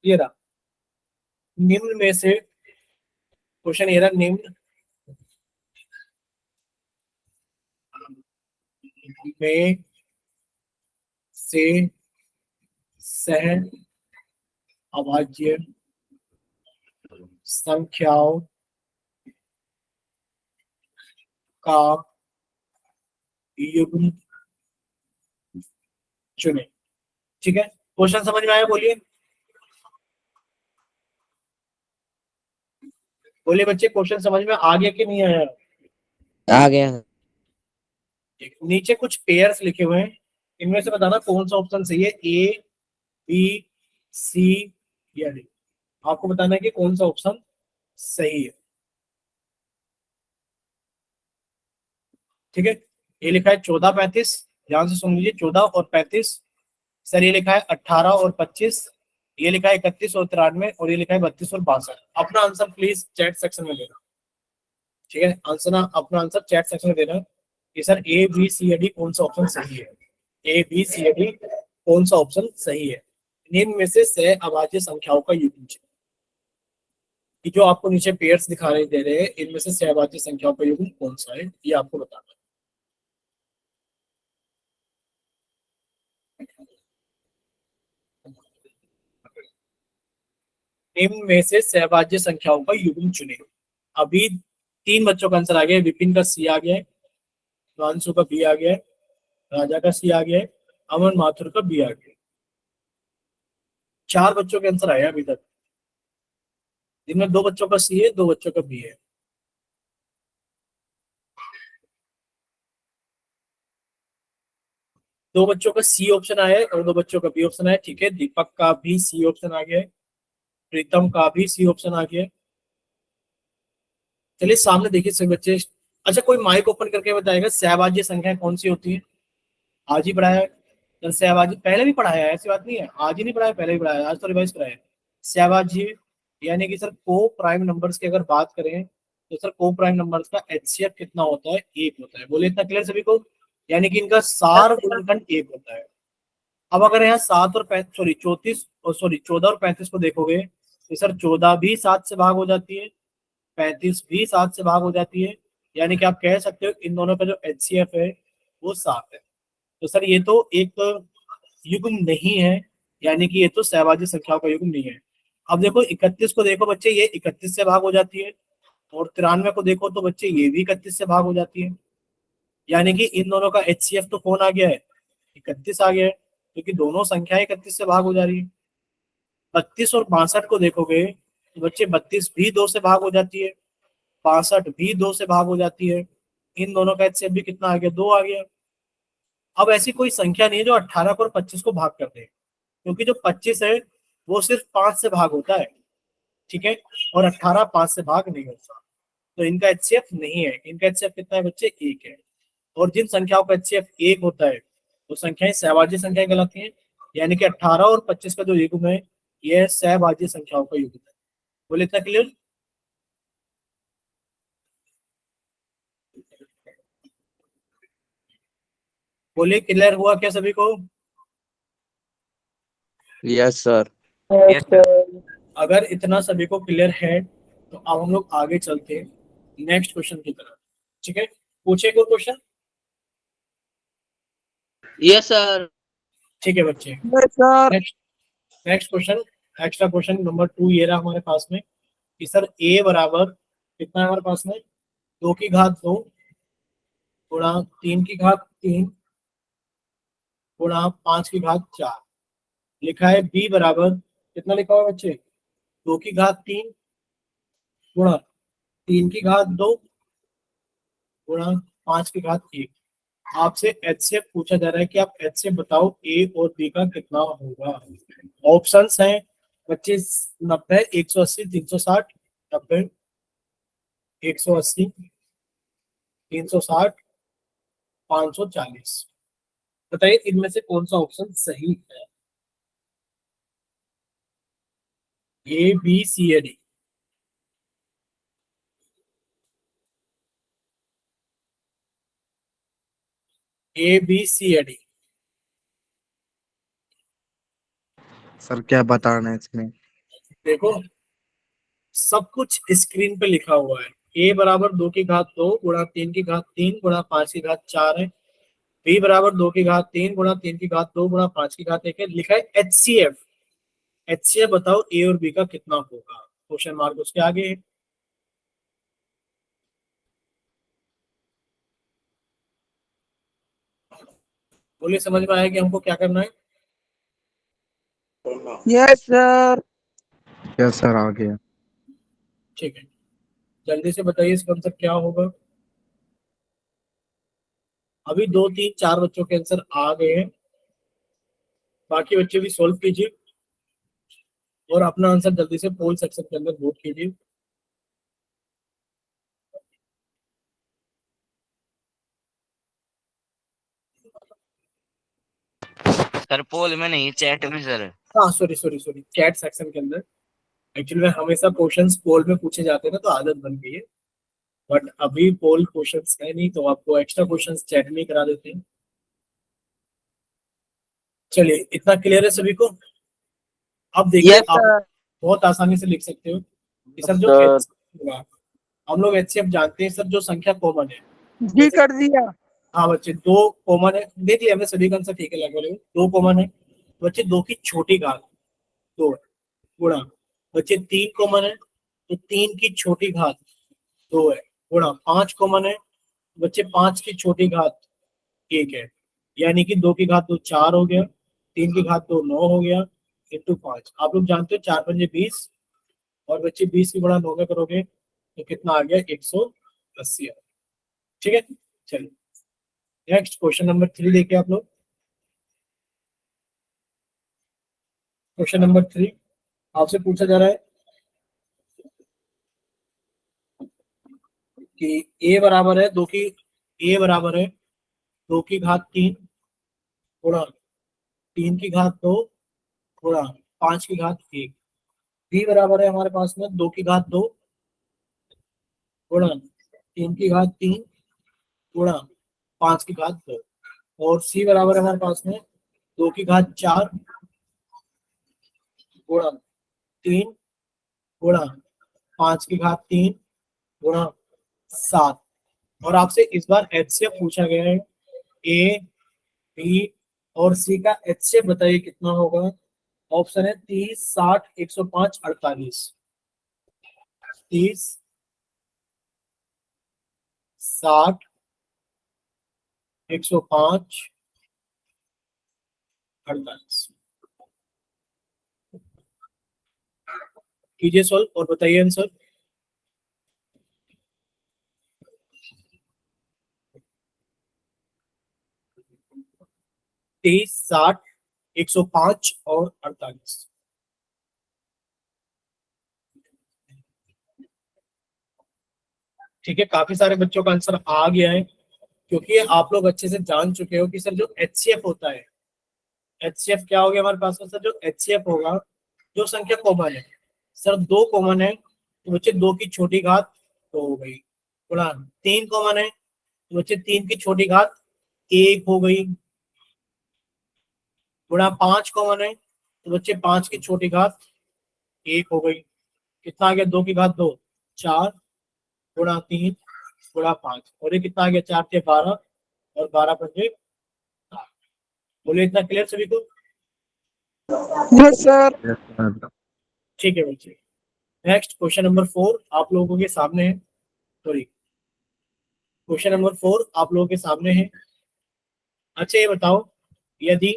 Speaker 1: ये रहा, निम्न में से क्वेश्चन ये रहा, निम्न में से सह अभाज्य संख्याओं का युग्म चुने। ठीक है, क्वेश्चन समझ में आया? बोलिए बोलिए बच्चे, क्वेश्चन समझ में आ गया कि नहीं आया?
Speaker 4: आ गया।
Speaker 1: नीचे कुछ पेयर्स लिखे हुए हैं, इनमें से बताना कौन सा ऑप्शन सही है, ए बी सी या डी। आपको बताना है कि कौन सा ऑप्शन सही है। ठीक है, ये लिखा है 14-35, ध्यान से सुन लीजिए, 14 और 35। सर ये लिखा है 18 और 25, ये लिखा है 31 और 93, और ये लिखा है 32 और 62। अपना आंसर प्लीज चैट सेक्शन में देना। ठीक है, आंसर अपना आंसर चैट सेक्शन में देना कि सर ए बी सी या डी कौन सा ऑप्शन सही है, ए बी सी या डी कौन सा ऑप्शन सही है। निम्न में से सह अभाज्य संख्याओं का युग्म कि जो आपको नीचे पेयर्स दिखाई दे रहे हैं, इनमें से सह अभाज्य संख्याओं का युग्म कौन सा है, ये आपको बताना है। निम्न में से सहभाज्य संख्याओं का युग्म चुने। अभी 3 बच्चों का आंसर आ गया, विपिन का सी आ गया है, रांशु का बी आ गया है, राजा का सी आ गया है, अमन माथुर का बी आ गया है। 4 बच्चों के आंसर आए अभी तक, जिनमें 2 बच्चों का सी है, 2 बच्चों का बी है। दो बच्चों का सी ऑप्शन आया है और 2 बच्चों का बी ऑप्शन आया है। ठीक है, दीपक का भी सी ऑप्शन आ गया है, प्रीतम का भी सी ऑप्शन आ गया है। चलिए सामने देखिए सभी बच्चे। अच्छा, कोई माइक ओपन करके बताएगा सहभाज्य संख्या कौन सी होती है? आज ही पढ़ाया है सहभाज्य, पहले भी पढ़ाया है, ऐसी बात नहीं है, आज ही नहीं पढ़ाया, पहले भी पढ़ाया है, आज तो रिवाइज कराया है। सहभाज्य यानी कि सर को प्राइम नंबर्स की अगर बात करें तो सर को प्राइम नंबर्स का एचसीएफ कितना होता है? 1 होता है। बोले इतना क्लियर सभी को? यानी कि इनका सार गुणनखंड 1 होता है। अब अगर यहाँ 7 और 14 और 35 को देखोगे तो सर 14 भी 7 से भाग हो जाती है, 35 भी 7 से भाग हो जाती है, यानी कि आप कह सकते हो इन दोनों का जो एचसीएफ है वो 7 है। तो सर ये तो एक युग्म नहीं है, यानी कि ये तो सहभाज्य संख्याओं का युग्म नहीं है। अब देखो 31 को देखो बच्चे, ये 31 से भाग हो जाती है, और 93 को देखो तो बच्चे ये भी 31 से भाग हो जाती है, यानी कि इन दोनों का एचसीएफ तो कौन आ गया है? 31 आ गया है, क्योंकि दोनों संख्याएं 31 से भाग हो जा रही है। 32 और 62 को देखोगे तो बच्चे 32 भी 2 से भाग हो जाती है, 62 भी 2 से भाग हो जाती है, इन दोनों का एचसीएफ भी कितना आ गया? 2 आ गया। अब ऐसी कोई संख्या नहीं है जो 18 को और 25 को भाग कर दे, क्योंकि जो 25 है वो सिर्फ 5 से भाग होता है। ठीक है, और 18 5 से भाग नहीं होता, तो इनका एचसीएफ नहीं है। इनका एचसीएफ कितना है बच्चे? 1 है। और जिन संख्याओं का एचसीएफ 1 होता है वो संख्याएं सहभाज्य संख्याएं कहलाती हैं, यानी कि 18 और 25 का जो युग्म है यह सहभाज्य संख्याओं का युग्म है। बोले इतना क्लियर? बोले क्लियर हुआ क्या सभी को?
Speaker 3: Yes sir.
Speaker 1: अगर इतना सभी को क्लियर है तो अब हम लोग आगे चलते हैं नेक्स्ट क्वेश्चन की तरफ। ठीक है, पूछे कोई क्वेश्चन?
Speaker 3: Yes sir.
Speaker 1: ठीक है बच्चे,
Speaker 3: sir
Speaker 1: next question, extra question number 2 ये रहा हमारे पास में कि सर a बराबर कितना है हमारे पास में? 2 की घात 2 गुणा 3 की घात 3 गुणा 5 की घात 4। लिखा है b बराबर कितना लिखा हुआ बच्चे? 2 की घात 3 गुणा 3 की घात 2 गुणा 5 की घात 1। आपसे एचसीएफ पूछा जा रहा है कि आप एचसीएफ बताओ ए और बी का कितना होगा। ऑप्शंस हैं बच्चे 90, 180, 360, 90, 180, 360, 540। बताइए इनमें से कौन सा ऑप्शन सही है? ए बी सी या डी? ए बी सी या डी?
Speaker 4: सर क्या बताना है इसमें?
Speaker 1: देखो सब कुछ स्क्रीन पे लिखा हुआ है। ए बराबर 2 की घात 2 गुणा 3 की घात 3 गुणा 5 की घात 4 है। b बराबर 2 की घात 3 गुणा 3 की घात 2 गुणा 5 की घात 1 है। लिखा है HCF। HCF बताओ a और b का कितना होगा, क्वेश्चन मार्क उसके आगे है। बोलिए समझ में आया कि हमको क्या करना है।
Speaker 3: Yes sir.
Speaker 4: यस सर, आ गया।
Speaker 1: ठीक है, जल्दी से बताइए इसका आंसर क्या होगा। अभी 2 3 4 बच्चों के आंसर आ गए हैं, बाकी बच्चे भी सॉल्व कीजिए और अपना आंसर जल्दी से पोल सेक्शन के अंदर वोट कीजिए।
Speaker 5: सर पोल में नहीं, चैट में सर।
Speaker 1: हाँ sorry sorry sorry, chat section के अंदर। एक्चुअली में हमेशा क्वेश्चंस पोल में पूछे जाते हैं ना, तो आदत बन गई है। बट अभी पोल क्वेश्चंस है नहीं, तो आपको एक्स्ट्रा क्वेश्चंस चैट में करा देते हैं। चलिए, इतना क्लियर है सभी को। अब देखिए,
Speaker 3: यस
Speaker 1: आप
Speaker 3: सर।
Speaker 1: बहुत आसानी से लिख सकते हो कि सर जो
Speaker 3: सर।
Speaker 1: एच होगा, हम लोग HCF जानते हैं सर, जो संख्या कॉमन है।
Speaker 3: जी कर दिया।
Speaker 1: हाँ बच्चे, 2 कॉमन है, देख लिया हमने सभी का आंसर ठीक है लगभग। 2 कॉमन है बच्चे, 2 की छोटी घात 2 है, गुणा बच्चे 3 कॉमन है तो 3 की छोटी घात 2 है, गुणा 5 कॉमन है बच्चे, 5 की छोटी घात 1 है। यानी कि 2 की घात 2 4 हो गया, 3 की घात 2 9 हो गया, इंटू 5। आप लोग जानते हो 4 पंजे 20, और बच्चे 20 की गुणा 9 में करोगे तो कितना आ गया, 180। ठीक है, चलिए नेक्स्ट क्वेश्चन नंबर 3 देखिए आप लोग। क्वेश्चन नंबर 3 आपसे पूछा जा रहा है कि a बराबर है 2 की, a बराबर है 2 की घात 3 गुणा 3 की घात 2 गुणा 5 की घात 1। b बराबर है हमारे पास में 2 की घात 2 गुणा 3 की घात 3 गुणा 5 की घात 2। और c बराबर है हमारे पास में 2 की घात 4 गुणा 3 गुणा 5 की घात 3 गुणा 7। और आपसे इस बार HCF पूछा गया है। ए, बी और सी का HCF बताइए कितना होगा। ऑप्शन है 30 60 105 48। 30 60 105 48। कीजिए सॉल्व और बताइए आंसर। 30 60 105 और 48। ठीक है, काफी सारे बच्चों का आंसर आ गया है, क्योंकि आप लोग अच्छे से जान चुके हो कि सर जो HCF होता है, HCF क्या हो गया हमारे पास में। सर जो HCF होगा, जो संख्या कॉमन है, सर 2 कॉमन है तो बच्चे 2 की छोटी घात 2 हो गई, गुणा 3 कॉमन है तो बच्चे 3 की छोटी घात 1 हो गई, गुणा 5 कॉमन है तो बच्चे 5 की छोटी घात 1 हो गई। कितना आ गया, 2 की घात 2 4 गुणा 3 गुणा 5, और ये कितना आ गया, 4 से 12 और 12 पंजे 7। बोलिए इतना क्लियर सभी को।
Speaker 3: Yes sir.
Speaker 4: Yes sir.
Speaker 1: ठीक है बच्चे, नेक्स्ट क्वेश्चन नंबर 4 आप लोगों के सामने है। सॉरी, क्वेश्चन नंबर 4 आप लोगों के सामने है। अच्छा ये बताओ, यदि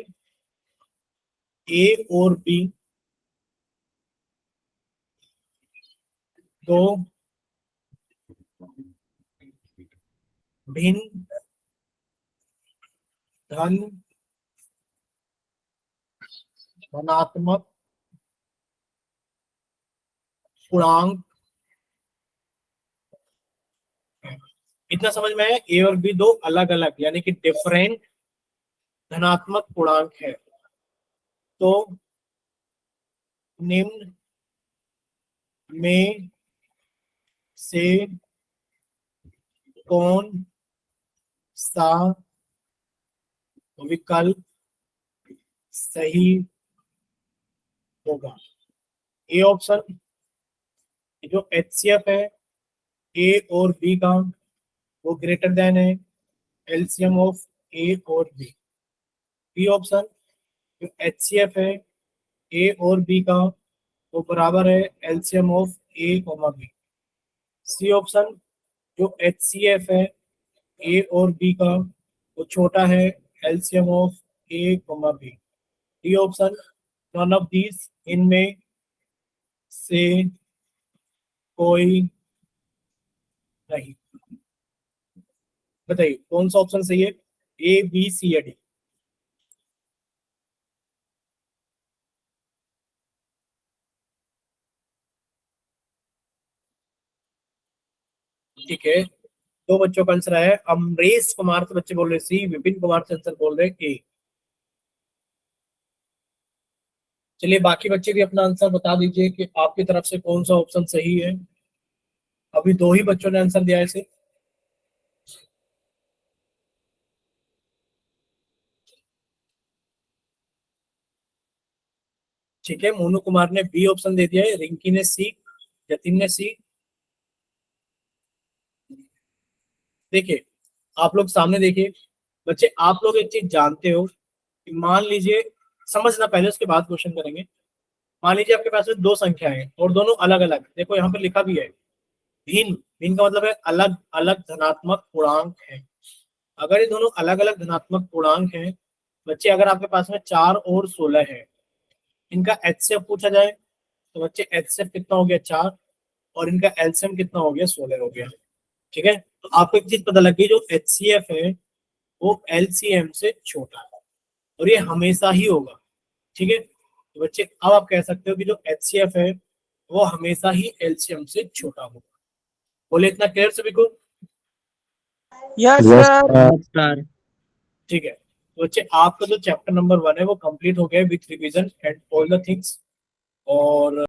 Speaker 1: ए और बी दो भिन्न धन धनात्मक पूर्णांक, इतना समझ में आया, ए और बी दो अलग अलग यानी कि डिफरेंट धनात्मक पूर्णांक है, तो निम्न में से कौन सा विकल्प सही होगा। ए ऑप्शन, जो HCF है ए और बी का, वो ग्रेटर देन है एलसीएम ऑफ ए और बी ऑप्शन जो HCF है ए और बी का वो बराबर है LCM of A comma B. C option जो HCF है ए और बी का वो छोटा है LCM of A comma B. D option none of these, इनमें से कोई नहीं। बताइए कौन सा ऑप्शन सही है, ए बी सी या डी? ठीक है, दो बच्चों का आंसर है। अमरेश कुमार से बच्चे बोल रहे सी, विपिन कुमार से आंसर बोल रहे ए। चलिए बाकी बच्चे भी अपना आंसर बता दीजिए कि आपकी तरफ से कौन सा ऑप्शन सही है। अभी दो ही बच्चों ने आंसर दिया है इसे। ठीक है, मोनू कुमार ने बी ऑप्शन दे दिया है, रिंकी ने सी, जतिन ने सी। देखिए आप लोग सामने देखिए बच्चे, आप लोग एक चीज जानते हो कि मान लीजिए, समझना पहले उसके बाद क्वेश्चन करेंगे। मान लीजिए आपके पास में दो संख्याएं हैं और दोनों अलग अलग, देखो यहाँ पे लिखा भी है भिन्न। भिन्न का मतलब है अलग अलग धनात्मक पूर्णांक है। अगर ये दोनों अलग अलग धनात्मक पूर्णांक हैं बच्चे, अगर आपके पास में 4 और 16 है, इनका HCF पूछा जाए तो बच्चे HCF कितना हो गया 4, और इनका LCM कितना हो गया 16 हो गया। ठीक है, तो आपको एक चीज पता लग गई, जो HCF है वो LCM से छोटा है और ये हमेशा ही होगा। ठीक है, तो बच्चे अब आप कह सकते हो कि जो HCF है वो हमेशा ही LCM से छोटा होगा। बोले इतना क्लियर सभी को?
Speaker 3: Yes
Speaker 4: Yes,
Speaker 3: sir.
Speaker 4: sir.
Speaker 1: ठीक है, तो बच्चे आपका जो चैप्टर नंबर 1 है वो कंप्लीट हो गया with revision and all the things. और